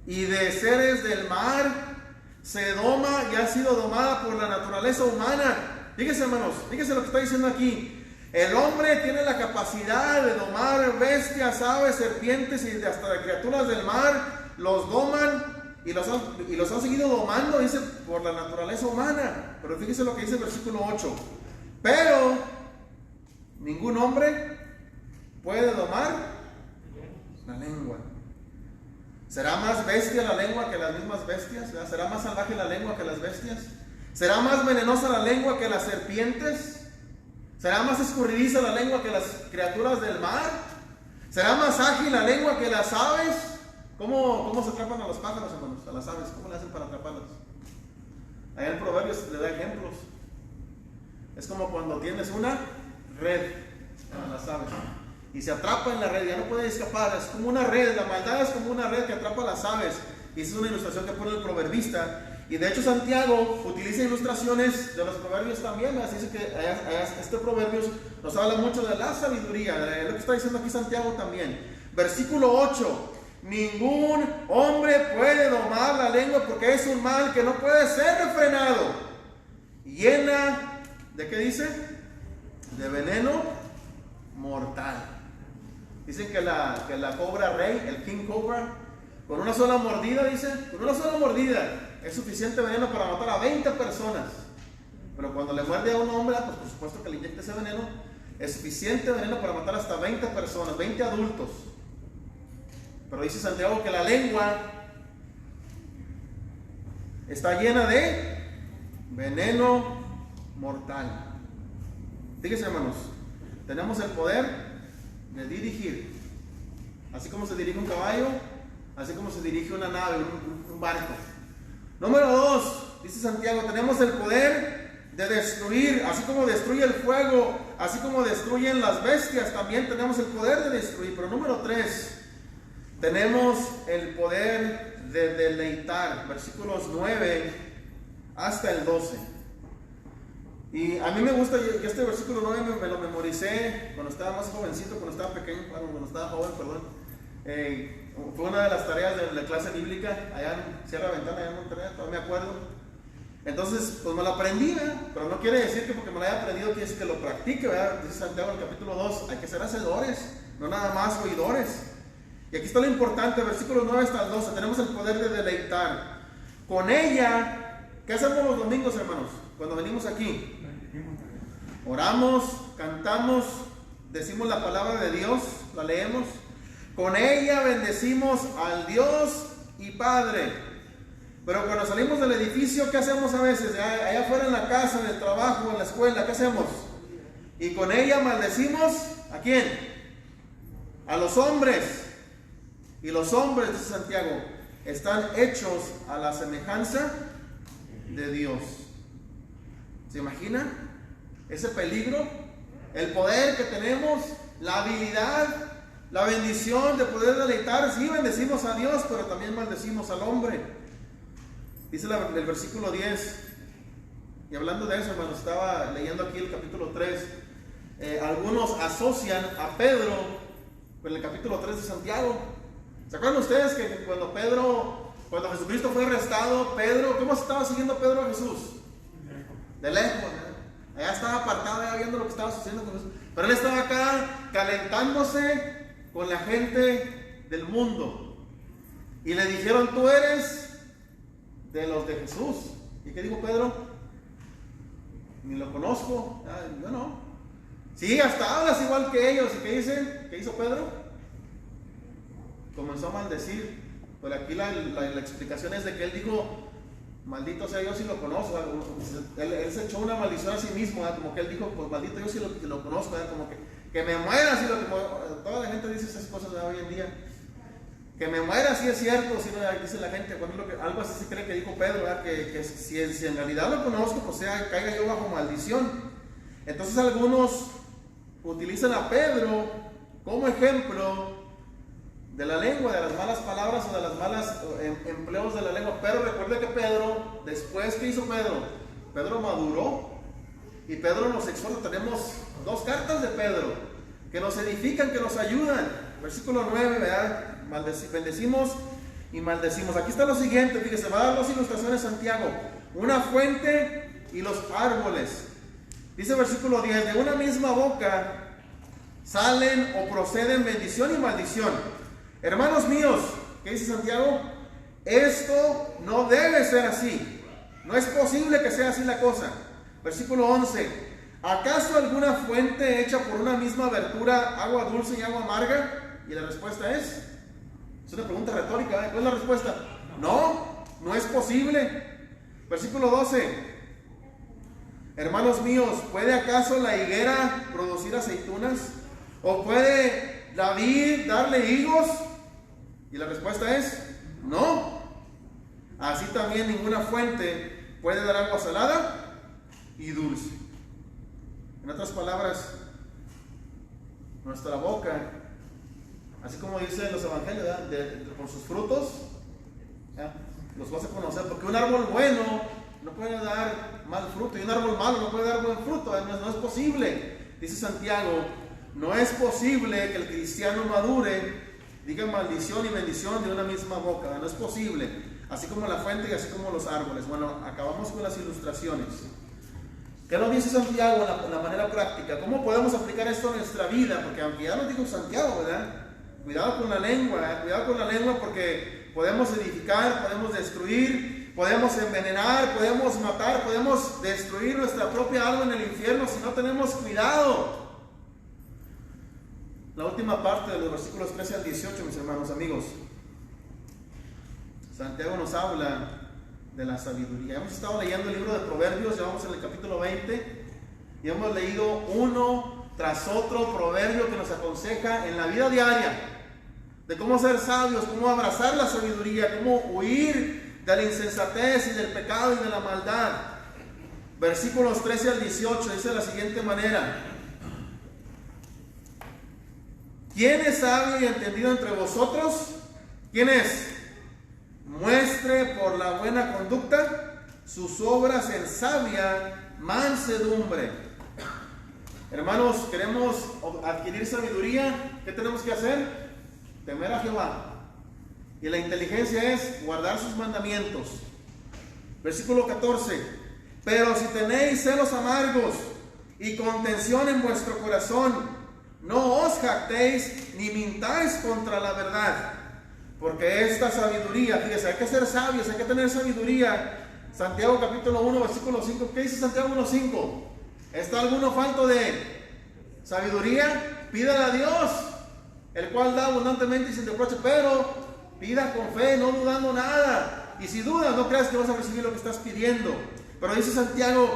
y de seres del mar. Se doma y ha sido domada por la naturaleza humana. Fíjense, hermanos, fíjense lo que está diciendo aquí. El hombre tiene la capacidad de domar bestias, aves, serpientes y hasta de criaturas del mar. Los doman y los han seguido domando, dice, por la naturaleza humana. Pero fíjense lo que dice el versículo 8. Pero ningún hombre puede domar la lengua. ¿Será más bestia la lengua que las mismas bestias? ¿Será más salvaje la lengua que las bestias? ¿Será más venenosa la lengua que las serpientes? ¿Será más escurridiza la lengua que las criaturas del mar? ¿Será más ágil la lengua que las aves? ¿Cómo se atrapan a los pájaros, hermanos? A las aves, ¿cómo le hacen para atraparlas? Ahí en Proverbios le da ejemplos. Es como cuando tienes una red a las aves y se atrapa en la red, ya no puede escapar. Es como una red, la maldad es como una red que atrapa a las aves. Y esa es una ilustración que pone el proverbista. Y de hecho Santiago utiliza ilustraciones de los proverbios también. Así dice que este proverbio nos habla mucho de la sabiduría, de lo que está diciendo aquí Santiago también. Versículo 8. Ningún hombre puede domar la lengua porque es un mal que no puede ser refrenado. Llena, ¿de qué dice? De veneno mortal. Dicen que la cobra rey, el king cobra, con una sola mordida, dice, con una sola mordida es suficiente veneno para matar a 20 personas. Pero cuando le muerde a un hombre, pues por supuesto que le inyecta ese veneno, es suficiente veneno para matar hasta 20 personas, 20 adultos. Pero dice Santiago que la lengua está llena de veneno mortal. Fíjense, hermanos, tenemos el poder de dirigir, así como se dirige un caballo, así como se dirige una nave, un barco. Número 2, dice Santiago, tenemos el poder de destruir, así como destruye el fuego, así como destruyen las bestias, también tenemos el poder de destruir. Pero número 3, tenemos el poder de deleitar, versículos 9 hasta el 12. Y a mí me gusta, yo este versículo 9 me lo memoricé cuando estaba más jovencito, cuando estaba pequeño, cuando estaba joven, perdón. Fue una de las tareas de la clase bíblica allá en Sierra Ventana, allá en Monterrey, todavía me acuerdo. Entonces, pues me lo aprendí, ¿verdad? Pero no quiere decir que porque me lo haya aprendido quiere decir que lo practique, ¿verdad? Dice Santiago en el capítulo 2, hay que ser hacedores, no nada más oidores. Y aquí está lo importante, versículos 9 hasta el 12, tenemos el poder de deleitar. Con ella, ¿qué hacemos los domingos, hermanos? Cuando venimos aquí, oramos, cantamos, decimos la palabra de Dios, la leemos. Con ella bendecimos al Dios y Padre. Pero cuando salimos del edificio, ¿qué hacemos a veces? Allá afuera en la casa, en el trabajo, en la escuela, ¿qué hacemos? Y con ella maldecimos, ¿a quién? A los hombres. Y los hombres, dice Santiago, están hechos a la semejanza de Dios. ¿Se imaginan ese peligro? El poder que tenemos, la habilidad, la bendición de poder deleitar. Sí, bendecimos a Dios, pero también maldecimos al hombre. Dice el versículo 10, y hablando de eso, hermanos, estaba leyendo aquí el capítulo 3. Algunos asocian a Pedro con el capítulo 3 de Santiago. ¿Se acuerdan ustedes que cuando Jesucristo fue arrestado, Pedro, ¿cómo estaba siguiendo Pedro a Jesús? De lejos, ¿no? Allá estaba apartado, allá viendo lo que estaba sucediendo con Jesús. Pero él estaba acá calentándose con la gente del mundo. Y le dijeron, tú eres de los de Jesús. ¿Y qué dijo Pedro? Ni lo conozco. Yo no. Sí, hasta hablas igual que ellos. ¿Y qué dicen? ¿Qué hizo Pedro? Comenzó a maldecir. Pero aquí la explicación es de que él dijo, maldito sea yo si lo conozco. Él se echó una maldición a sí mismo, ¿verdad? Como que él dijo, pues maldito yo si lo conozco, ¿verdad? Como que me muera, toda la gente dice esas cosas, ¿verdad? Hoy en día. Que me muera, si es cierto, si no, dice la gente, algo así se cree que dijo Pedro, ¿verdad? Que si en realidad lo conozco, pues caiga yo bajo maldición. Entonces algunos utilizan a Pedro como ejemplo de la lengua, de las malas palabras o de las malas empleos de la lengua. Pero recuerde que Pedro, después, ¿qué hizo Pedro? Pedro maduró y Pedro nos exhorta. Tenemos 2 cartas de Pedro que nos edifican, que nos ayudan. Versículo 9, ¿verdad? Bendecimos y maldecimos. Aquí está lo siguiente, fíjese, va a dar 2 ilustraciones Santiago: una fuente y los árboles. Dice versículo 10, de una misma boca salen o proceden bendición y maldición. Hermanos míos, ¿qué dice Santiago? Esto no debe ser así. No es posible que sea así la cosa. Versículo 11, ¿acaso alguna fuente hecha por una misma abertura, agua dulce y agua amarga? Y la respuesta es una pregunta retórica, ¿eh? ¿Cuál es la respuesta? No es posible. Versículo 12, hermanos míos, ¿puede acaso la higuera producir aceitunas? ¿O puede la vid darle higos? Y la respuesta es no. Así también ninguna fuente puede dar agua salada y dulce. En otras palabras, nuestra boca, así como dicen los evangelios, por sus frutos los vas a conocer, porque un árbol bueno no puede dar mal fruto y un árbol malo no puede dar buen fruto. No es posible. Dice Santiago, no es posible que el cristiano madure, diga maldición y bendición de una misma boca. No es posible. Así como la fuente y así como los árboles. Bueno, acabamos con las ilustraciones. ¿Qué nos dice Santiago en la manera práctica? ¿Cómo podemos aplicar esto a nuestra vida? Porque aunque ya nos dijo Santiago, ¿verdad? Cuidado con la lengua, porque podemos edificar, podemos destruir, podemos envenenar, podemos matar, podemos destruir nuestra propia alma en el infierno si no tenemos cuidado. La última parte de los versículos 13 al 18, mis hermanos, amigos. Santiago nos habla de la sabiduría. Hemos estado leyendo el libro de Proverbios, ya vamos en el capítulo 20, y hemos leído uno tras otro proverbio que nos aconseja en la vida diaria, de cómo ser sabios, cómo abrazar la sabiduría, cómo huir de la insensatez y del pecado y de la maldad. Versículos 13 al 18 dice de la siguiente manera: ¿quién es sabio y entendido entre vosotros? ¿Quién es? Muestre por la buena conducta sus obras en sabia mansedumbre. Hermanos, queremos adquirir sabiduría. ¿Qué tenemos que hacer? Temer a Jehová. Y la inteligencia es guardar sus mandamientos. Versículo 14. Pero si tenéis celos amargos y contención en vuestro corazón, no os jactéis ni mintáis contra la verdad. Porque esta sabiduría, fíjese, hay que ser sabios, hay que tener sabiduría. Santiago capítulo 1, versículo 5. ¿Qué dice Santiago 1:5? ¿Está alguno falto de sabiduría? Pídale a Dios, el cual da abundantemente y sin reproche, pero pida con fe, no dudando nada. Y si dudas, no creas que vas a recibir lo que estás pidiendo. Pero dice Santiago,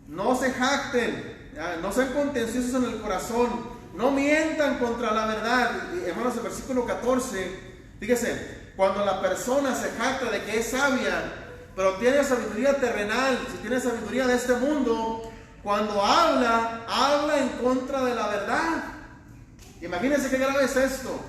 no se jacten, no sean contenciosos en el corazón, no mientan contra la verdad. Y, hermanos, el versículo 14, fíjese, cuando la persona se jacta de que es sabia, pero tiene sabiduría terrenal, si tiene sabiduría de este mundo, cuando habla en contra de la verdad. Imagínense qué grave es esto.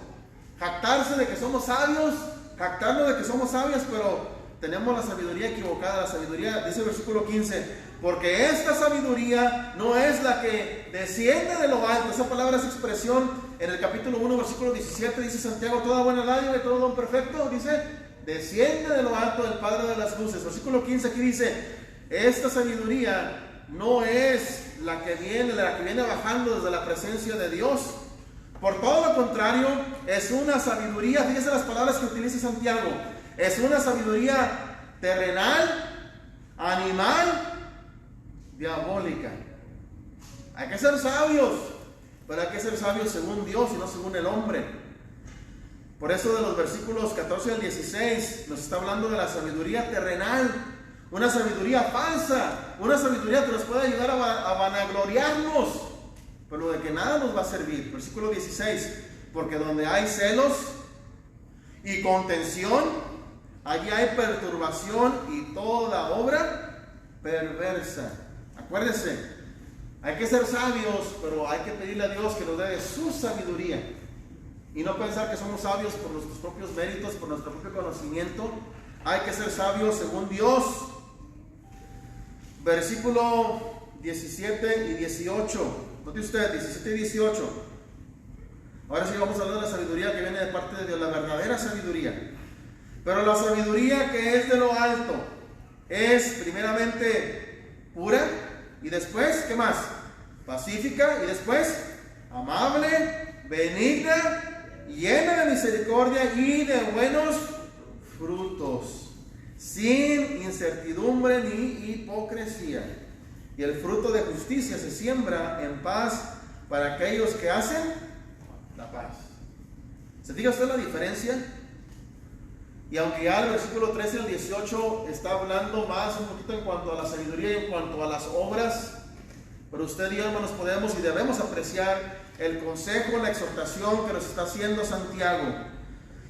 Jactarse de que somos sabios, jactarnos de que somos sabios, pero tenemos la sabiduría equivocada. La sabiduría, dice el versículo 15, porque esta sabiduría no es la que desciende de lo alto. Esa palabra, esa expresión, en el capítulo 1, versículo 17, dice Santiago, toda buena dádiva y todo don perfecto, dice, desciende de lo alto del Padre de las luces. Versículo 15 aquí dice, esta sabiduría no es la que viene bajando desde la presencia de Dios. Por todo lo contrario, es una sabiduría, fíjese las palabras que utiliza Santiago, es una sabiduría terrenal, animal, diabólica. Hay que ser sabios, pero hay que ser sabios según Dios y no según el hombre. Por eso de los versículos 14 al 16 nos está hablando de la sabiduría terrenal, una sabiduría falsa, una sabiduría que nos puede ayudar a vanagloriarnos, pero de que nada nos va a servir. Versículo 16, porque donde hay celos y contención, allí hay perturbación y toda obra perversa. Acuérdense, hay que ser sabios, pero hay que pedirle a Dios que nos dé su sabiduría y no pensar que somos sabios por nuestros propios méritos, por nuestro propio conocimiento. Hay que ser sabios según Dios. Versículo 17 y 18. Note usted, 17 y 18. Ahora sí vamos a hablar de la sabiduría que viene de parte de Dios, la verdadera sabiduría. Pero la sabiduría que es de lo alto es primeramente pura, y después, ¿qué más? Pacífica, y después amable, benigna, llena de misericordia y de buenos frutos, sin incertidumbre ni hipocresía. Y el fruto de justicia se siembra en paz para aquellos que hacen la paz. ¿Se fija usted la diferencia? Y aunque ya el versículo 13 al 18 está hablando más un poquito en cuanto a la sabiduría y en cuanto a las obras, pero usted y yo, hermanos, podemos y debemos apreciar el consejo, la exhortación que nos está haciendo Santiago.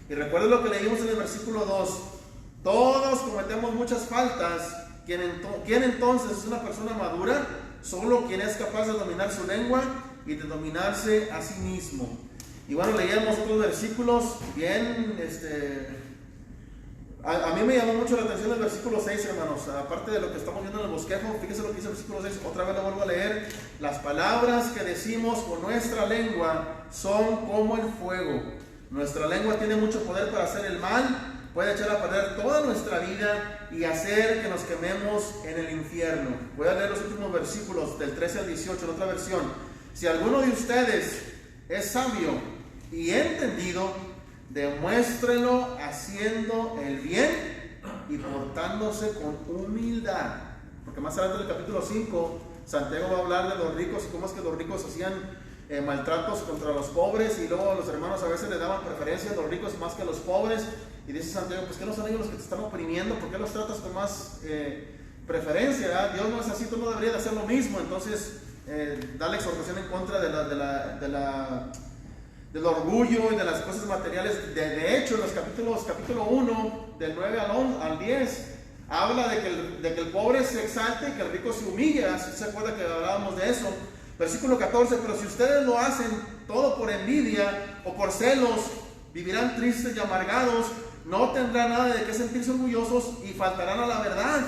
Y recuerden lo que leímos en el versículo 2. Todos cometemos muchas faltas. ¿Quién entonces es una persona madura? Solo quien es capaz de dominar su lengua y de dominarse a sí mismo. Y bueno, leíamos otros versículos bien, a mí me llamó mucho la atención el versículo 6, hermanos. Aparte de lo que estamos viendo en el bosquejo, fíjense lo que dice el versículo 6, otra vez lo vuelvo a leer. Las palabras que decimos con nuestra lengua son como el fuego. Nuestra lengua tiene mucho poder para hacer el mal, puede echar a perder toda nuestra vida y hacer que nos quememos en el infierno. Voy a leer los últimos versículos del 13 al 18 en otra versión. Si alguno de ustedes es sabio y entendido, demuéstrelo haciendo el bien y portándose con humildad. Porque más adelante en el capítulo 5, Santiago va a hablar de los ricos y cómo es que los ricos hacían maltratos contra los pobres, y luego los hermanos a veces le daban preferencia a los ricos más que a los pobres. Y dice Santiago, pues ¿qué no son ellos los que te están oprimiendo? ¿Por qué los tratas con más preferencia? ¿Verdad? Dios no es así, tú no deberías de hacer lo mismo. Entonces da la exhortación en contra del orgullo y de las cosas materiales. De hecho, en los capítulo 1, del 9 al 10, habla de que el pobre se exalte y que el rico se humille. ¿Se acuerda que hablábamos de eso? Versículo 14, pero si ustedes lo hacen todo por envidia o por celos, vivirán tristes y amargados, no tendrán nada de qué sentirse orgullosos y faltarán a la verdad.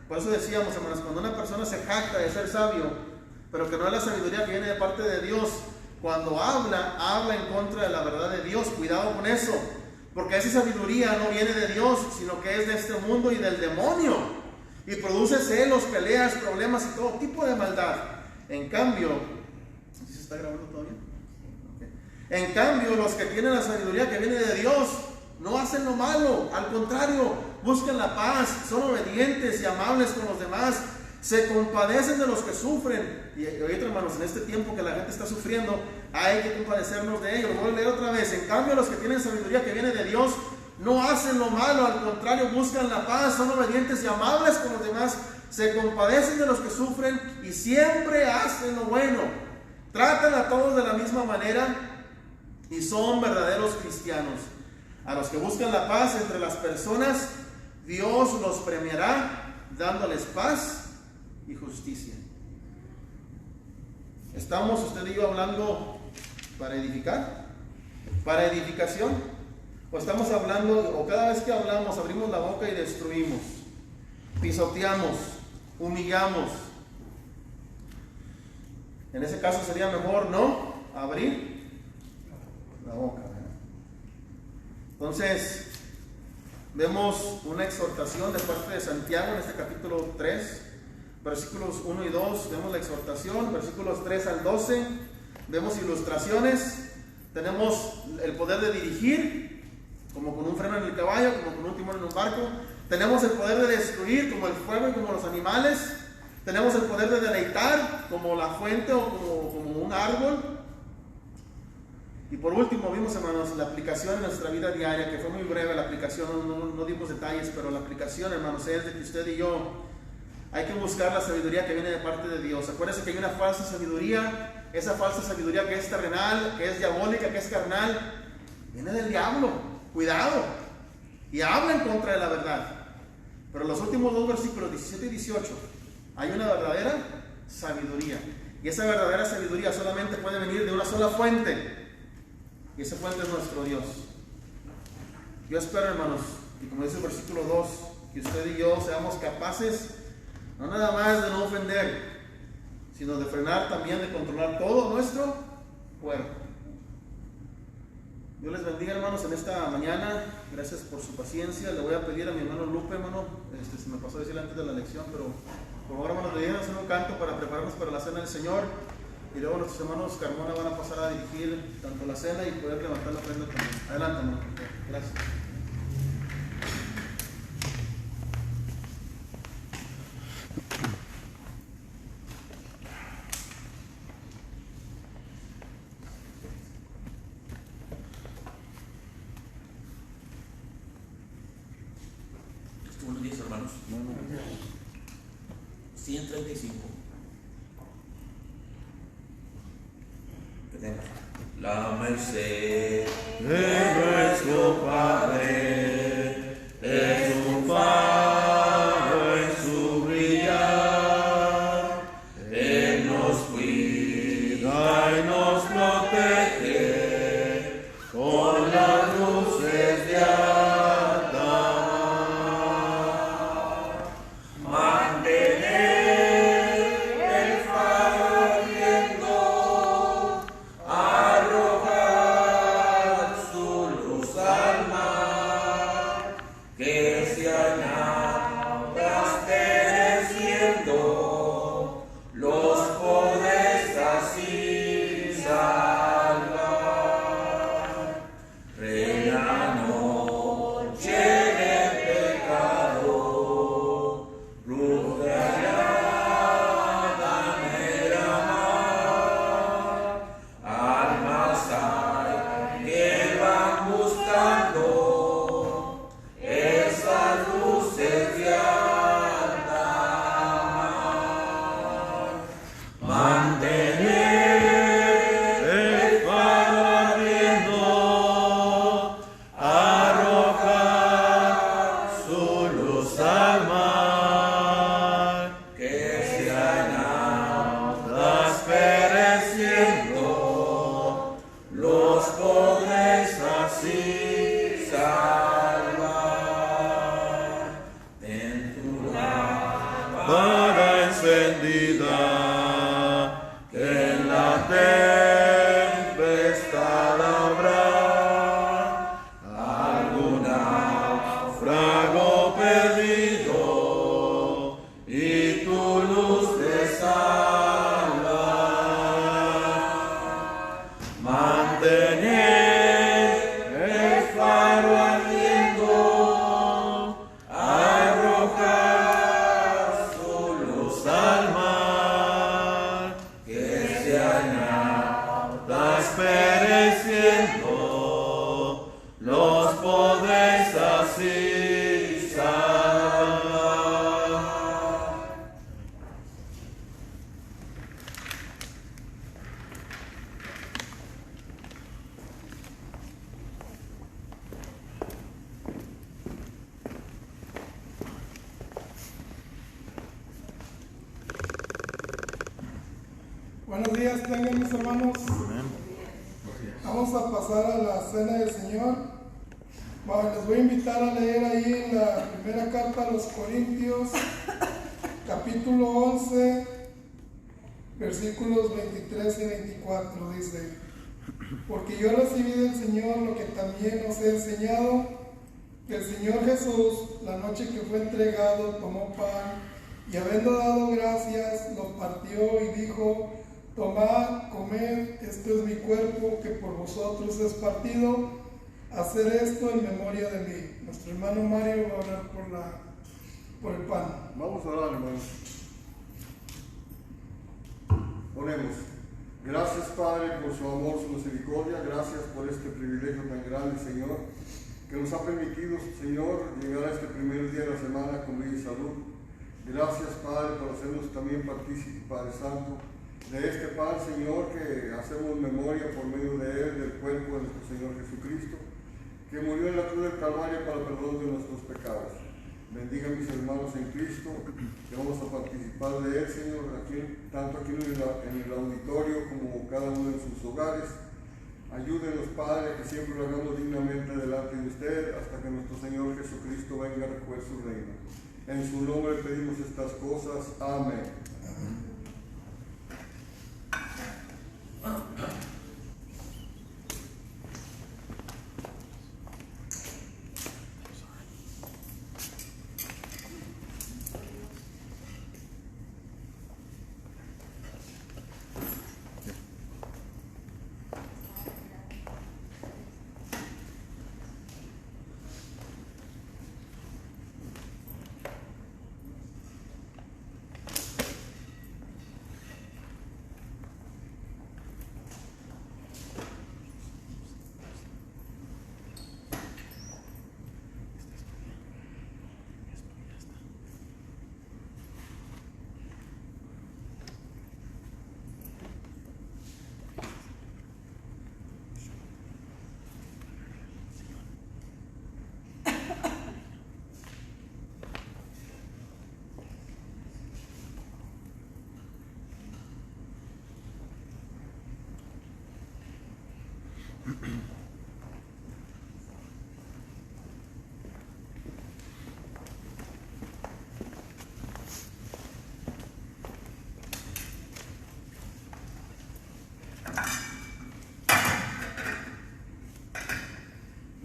Por eso decíamos, hermanos, cuando una persona se jacta de ser sabio, pero que no es la sabiduría que viene de parte de Dios, cuando habla en contra de la verdad de Dios. Cuidado con eso, porque esa sabiduría no viene de Dios, sino que es de este mundo y del demonio, y produce celos, peleas, problemas y todo tipo de maldad. En cambio, ¿sí se está grabando todavía? Okay. En cambio, los que tienen la sabiduría que viene de Dios no hacen lo malo, al contrario, buscan la paz, son obedientes y amables con los demás, se compadecen de los que sufren. Y ahorita, hermanos, en este tiempo que la gente está sufriendo, hay que compadecernos de ellos. Lo voy a leer otra vez. En cambio, los que tienen sabiduría que viene de Dios no hacen lo malo, al contrario, buscan la paz, son obedientes y amables con los demás, se compadecen de los que sufren y siempre hacen lo bueno. Tratan a todos de la misma manera y son verdaderos cristianos. A los que buscan la paz entre las personas, Dios los premiará dándoles paz y justicia. ¿Estamos usted y yo hablando para edificar? ¿Para edificación? ¿O estamos hablando, o cada vez que hablamos, abrimos la boca y destruimos, pisoteamos, humillamos? En ese caso sería mejor no abrir la boca. Entonces, vemos una exhortación de parte de Santiago en este capítulo 3, versículos 1 y 2, vemos la exhortación, versículos 3 al 12, vemos ilustraciones, tenemos el poder de dirigir, como con un freno en el caballo, como con un timón en un barco, tenemos el poder de destruir, como el fuego y como los animales, tenemos el poder de deleitar, como la fuente o como un árbol. Y por último vimos, hermanos, la aplicación en nuestra vida diaria, que fue muy breve la aplicación, no dimos detalles, pero la aplicación, hermanos, es de que usted y yo hay que buscar la sabiduría que viene de parte de Dios. Acuérdense que hay una falsa sabiduría, esa falsa sabiduría que es terrenal, que es diabólica, que es carnal, viene del diablo. Cuidado, y habla en contra de la verdad. Pero los últimos dos versículos, 17 y 18, hay una verdadera sabiduría, y esa verdadera sabiduría solamente puede venir de una sola fuente. Y esa fuente es nuestro Dios. Yo espero, hermanos, y como dice el versículo 2, que usted y yo seamos capaces, no nada más de no ofender, sino de frenar también, de controlar todo nuestro cuerpo. Dios les bendiga, hermanos, en esta mañana. Gracias por su paciencia. Le voy a pedir a mi hermano Lupe, hermano, se me pasó a decirle antes de la lección, pero por favor, hermanos, le dieron hacer un canto para prepararnos para la cena del Señor. Y luego nuestros hermanos Carmona van a pasar a dirigir tanto la cena y poder levantar la ofrenda también. Adelante, hermano. Gracias. Buenos días, hermanos. 135. La merced de nuestro Padre es un faro en su brillar. Él nos cuida y nos protege con las luces de altar. Mantener el faro ardiendo, arrojar su luz al mar, que se añadas pereciendo, los podés así salvar. los podéis así salvar. Buenos días, tengan mis hermanos. Vamos a pasar a la cena del Señor. Bueno, les voy a invitar a leer ahí en la primera carta a los Corintios, capítulo 11, versículos 23 y 24. Dice: porque yo recibí del Señor lo que también os he enseñado, que el Señor Jesús, la noche que fue entregado, tomó pan y habiendo dado gracias, lo partió y dijo: tomad, comed, esto es mi cuerpo que por vosotros es partido, hacer esto en memoria de mí. Nuestro hermano Mario va a orar por el pan. Vamos a orar, hermanos. Oremos. Gracias, Padre, por su amor, su misericordia. Gracias por este privilegio tan grande, Señor, que nos ha permitido, Señor, llegar a este primer día de la semana con vida y salud. Gracias, Padre, por hacernos también partícipes, Padre Santo, de este pan, Señor, que hacemos memoria por medio de él, del cuerpo de nuestro Señor Jesucristo, que murió en la cruz del Calvario para el perdón de nuestros pecados. Bendiga a mis hermanos en Cristo, que vamos a participar de él, Señor, tanto aquí en el auditorio como cada uno en sus hogares. Ayúdenos, Padre, que siempre lo hagamos dignamente delante de usted, hasta que nuestro Señor Jesucristo venga a recoger su reino. En su nombre pedimos estas cosas. Amén.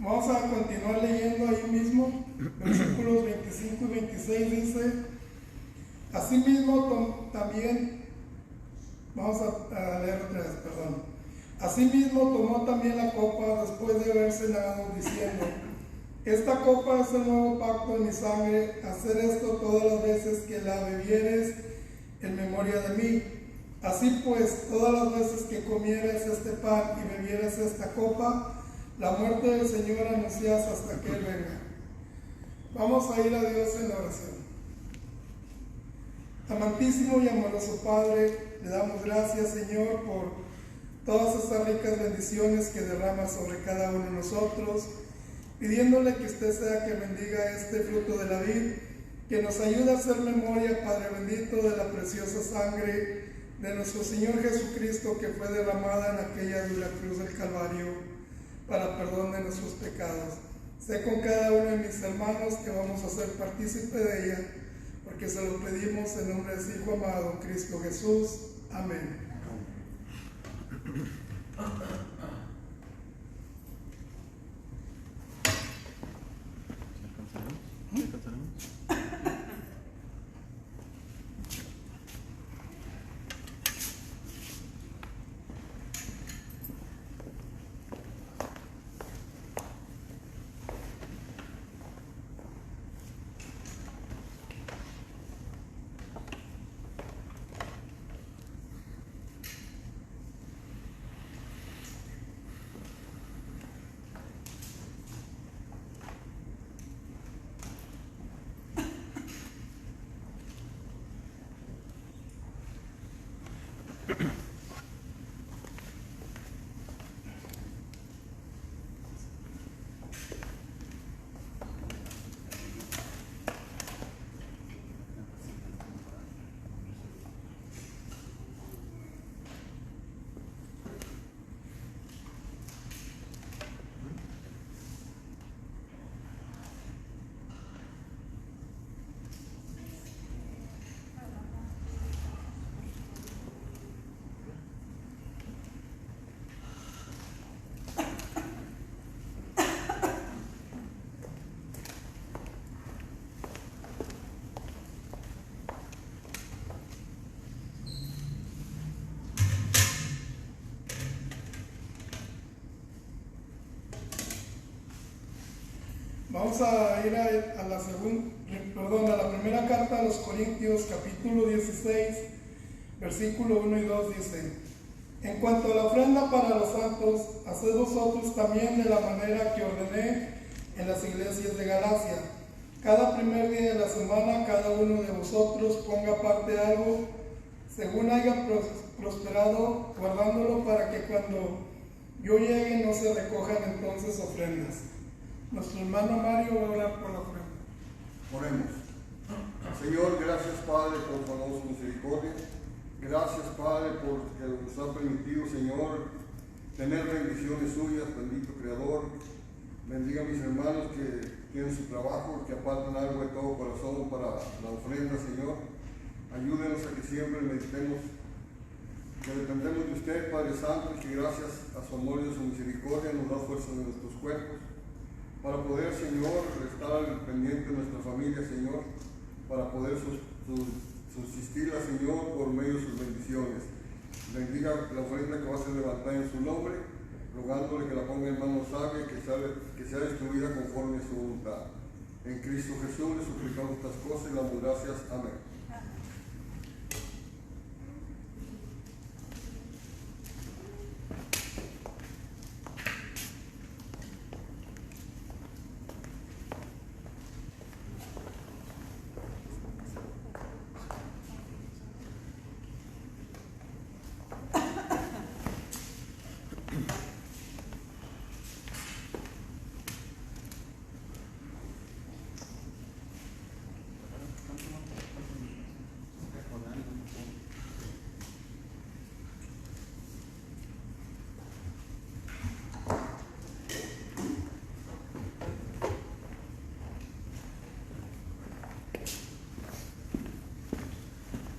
Vamos a continuar leyendo ahí mismo, versículos 25 y 26 dice: asimismo también, vamos a leer otra vez, perdón. Asimismo tomó también la copa después de haber cenado, diciendo: esta copa es el nuevo pacto en mi sangre, hacer esto todas las veces que la bebieres en memoria de mí. Así pues, todas las veces que comieres este pan y bebieres esta copa, la muerte del Señor anuncias hasta que Él venga. Vamos a ir a Dios en la oración. Amantísimo y amoroso Padre, le damos gracias, Señor, por todas estas ricas bendiciones que derrama sobre cada uno de nosotros, pidiéndole que usted sea que bendiga este fruto de la vid, que nos ayude a hacer memoria, Padre bendito, de la preciosa sangre de nuestro Señor Jesucristo, que fue derramada en aquella dura cruz del Calvario para perdón de nuestros pecados. Sé con cada uno de mis hermanos que vamos a ser partícipe de ella, porque se lo pedimos en nombre de su Hijo amado, Cristo Jesús. Amén. Vamos a ir a la primera carta a los Corintios, capítulo 16, versículo 1 y 2 dice: en cuanto a la ofrenda para los santos, haced vosotros también de la manera que ordené en las iglesias de Galacia. Cada primer día de la semana, cada uno de vosotros ponga aparte algo, según haya prosperado, guardándolo para que cuando yo llegue no se recojan entonces ofrendas. Nuestro hermano Mario va a orar por la ofrenda. Oremos. Señor, gracias Padre por tu amor y misericordia. Gracias Padre porque nos ha permitido, Señor, tener bendiciones suyas, bendito Creador. Bendiga a mis hermanos que tienen su trabajo, que apartan algo de todo corazón para la ofrenda, Señor. Ayúdenos a que siempre meditemos que dependemos de usted, Padre Santo, y que gracias a su amor y a su misericordia nos da fuerza de nuestros cuerpos, para poder, Señor, estar al pendiente de nuestra familia, Señor, para poder subsistirla, Señor, por medio de sus bendiciones. Bendiga la ofrenda que va a ser levantada en su nombre, rogándole que la ponga en manos sabias, que sea distribuida conforme a su voluntad. En Cristo Jesús le suplicamos estas cosas y le damos gracias. Amén.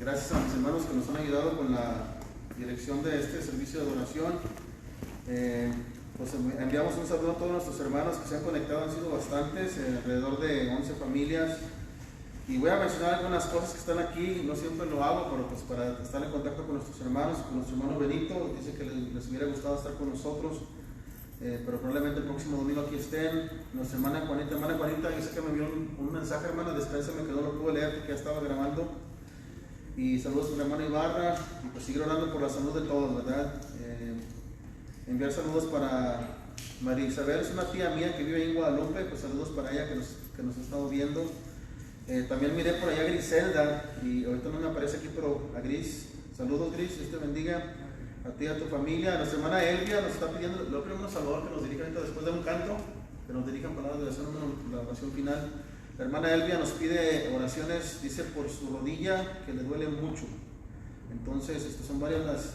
Gracias a mis hermanos que nos han ayudado con la dirección de este servicio de adoración. Pues enviamos un saludo a todos nuestros hermanos que se han conectado, han sido bastantes, alrededor de 11 familias. Y voy a mencionar algunas cosas que están aquí, no siempre lo hago, pero pues para estar en contacto con nuestros hermanos, con nuestro hermano Benito, dice que les hubiera gustado estar con nosotros, pero probablemente el próximo domingo aquí estén. Nuestra hermana Juanita, yo sé que me envió un mensaje, hermana, dispénsame que no lo pude leer porque ya estaba grabando. Y saludos a mi hermana Ibarra, y pues seguir orando por la salud de todos, ¿verdad? Enviar saludos para María Isabel, es una tía mía que vive en Guadalupe, pues saludos para ella que nos ha estado viendo. También miré por allá a Griselda, y ahorita no me aparece aquí, pero a Gris, saludos Gris, Dios te bendiga, a ti y a tu familia. Nuestra hermana Elvia nos está pidiendo, lo primero Salvador que nos dirija ahorita después de un canto, que nos dirijan palabras de oración, la oración final. La hermana Elvia nos pide oraciones, dice, por su rodilla que le duele mucho. Entonces, son varias las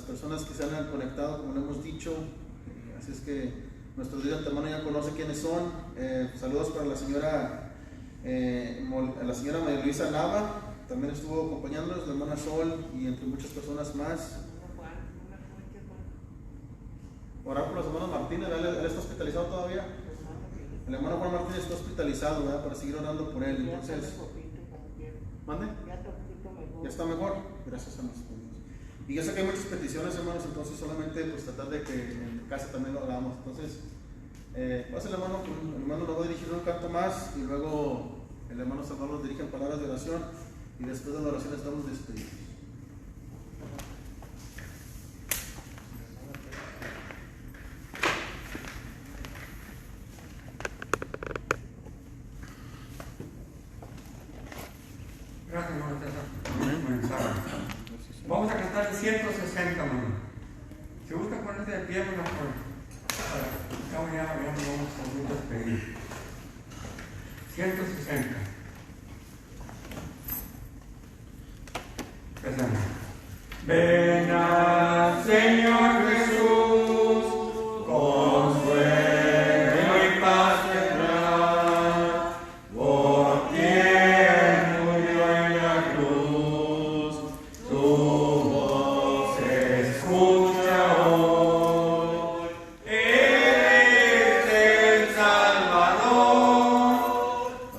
personas que se han conectado, como lo hemos dicho. Así es que nuestro Dios de hermano ya conoce quiénes son. Saludos para la señora María Luisa Nava, también estuvo acompañándonos, la hermana Sol y entre muchas personas más. Orar por los hermanos Martínez, él está hospitalizado todavía. El hermano Juan Martínez está hospitalizado, ¿verdad? Para seguir orando por él. Entonces, ¿mande? Ya está mejor, gracias a nosotros. Y yo sé que hay muchas peticiones, hermanos, entonces solamente pues tratar de que en casa también lo hagamos. Entonces, pase el hermano nos va a dirigir un canto más y luego el hermano Salvador nos dirige en palabras de oración y después de la oración estamos despedidos. Gracias, hermano César. Vamos a cantar el 160, hermano. Si gusta ponerse de pie, hermano, ya nos vamos a despedir. 160. Empezamos. Ven al Señor Jesús, consuelo y paz tendrá, por quien murió en la cruz, su voz se escucha hoy. Él es el Salvador,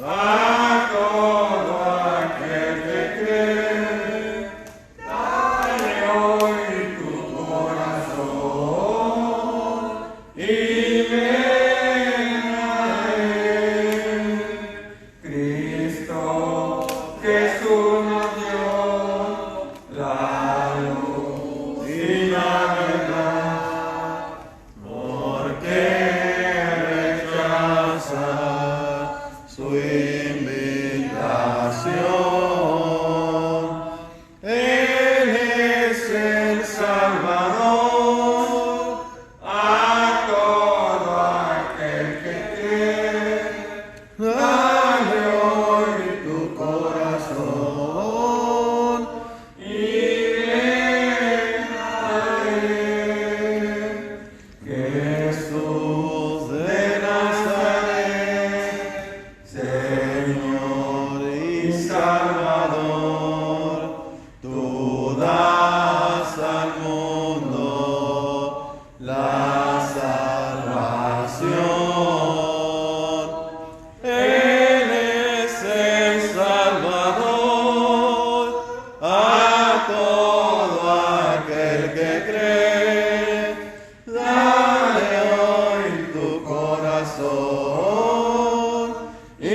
a todo aquel que cree. Dale hoy tu corazón y ven Jesús de Nazaret, Señor y Salvador, tú das al mundo la salvación. Él es el Salvador a todo aquel que cree. Dale hoy tu corazón y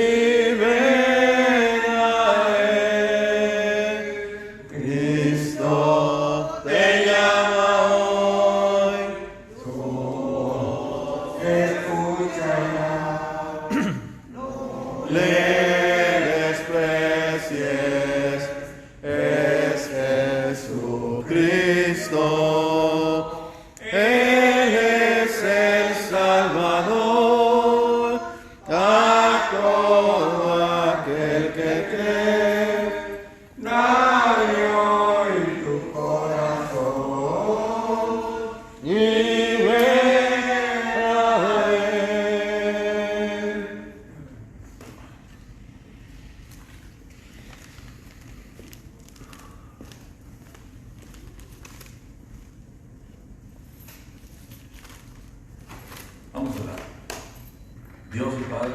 ven a Él. Cristo te llama hoy. Escucha Le desprecies, es Jesucristo. Él es el Salvador a todo aquel que cree. Dale hoy tu corazón Y ven a Él. Vamos a orar. Dios y Padre,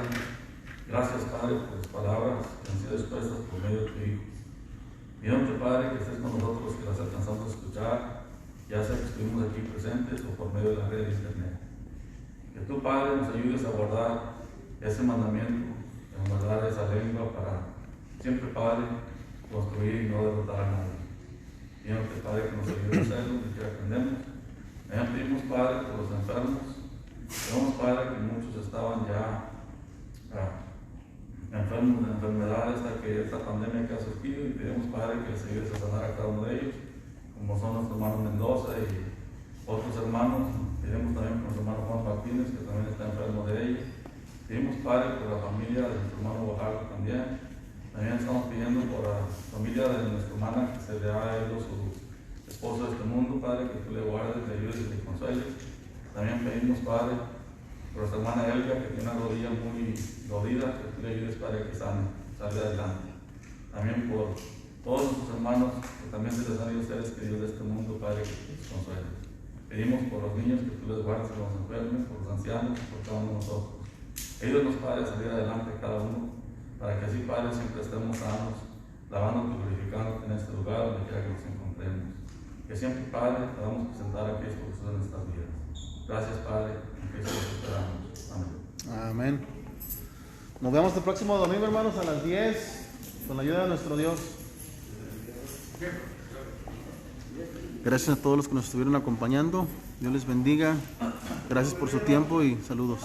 gracias Padre por las palabras que han sido expresas por medio de tu Hijo. Pidiéndote Padre que estés con nosotros, que las alcanzamos a escuchar, ya sea que estuvimos aquí presentes o por medio de la red de internet. Que tú Padre nos ayudes a guardar ese mandamiento, a guardar esa lengua para siempre Padre construir y no derrotar a nadie. Pidiéndote Padre que nos ayude a hacerlo y que aprendemos. También pedimos Padre por los enfermos. Pedimos Padre que muchos estaban ya enfermos de enfermedades hasta que esta pandemia que ha surgido, y pedimos Padre que les ayudes a sanar a cada uno de ellos, como son nuestro hermano Mendoza y otros hermanos. Pedimos también por nuestro hermano Juan Martínez, que también está enfermo de ellos. Pedimos Padre por la familia de nuestro hermano Bojardo también. También estamos pidiendo por la familia de nuestra hermana que se le ha ido su esposo de este mundo, Padre, que tú le guardes, le ayudes y le consueles. También pedimos Padre por nuestra hermana Elvia, que tiene una rodilla muy dolida, que tú le ayudes para que salga adelante. También por todos nuestros hermanos que también se les han ido seres queridos de este mundo, Padre, que tú los consueles. Pedimos por los niños que tú les guardes, por los enfermos, por los ancianos, por cada uno de nosotros. Ayúdanos, Padre, a salir adelante cada uno, para que así, Padre, siempre estemos sanos, lavándote y glorificándote en este lugar donde quiera que nos encontremos. Que siempre, Padre, podamos presentar a Cristo Jesús en nuestras vidas. Gracias, Padre, en Cristo nos esperamos. Amén. Amén. Nos vemos el próximo domingo, hermanos, a las 10, con la ayuda de nuestro Dios. Gracias a todos los que nos estuvieron acompañando. Dios les bendiga. Gracias por su tiempo y saludos.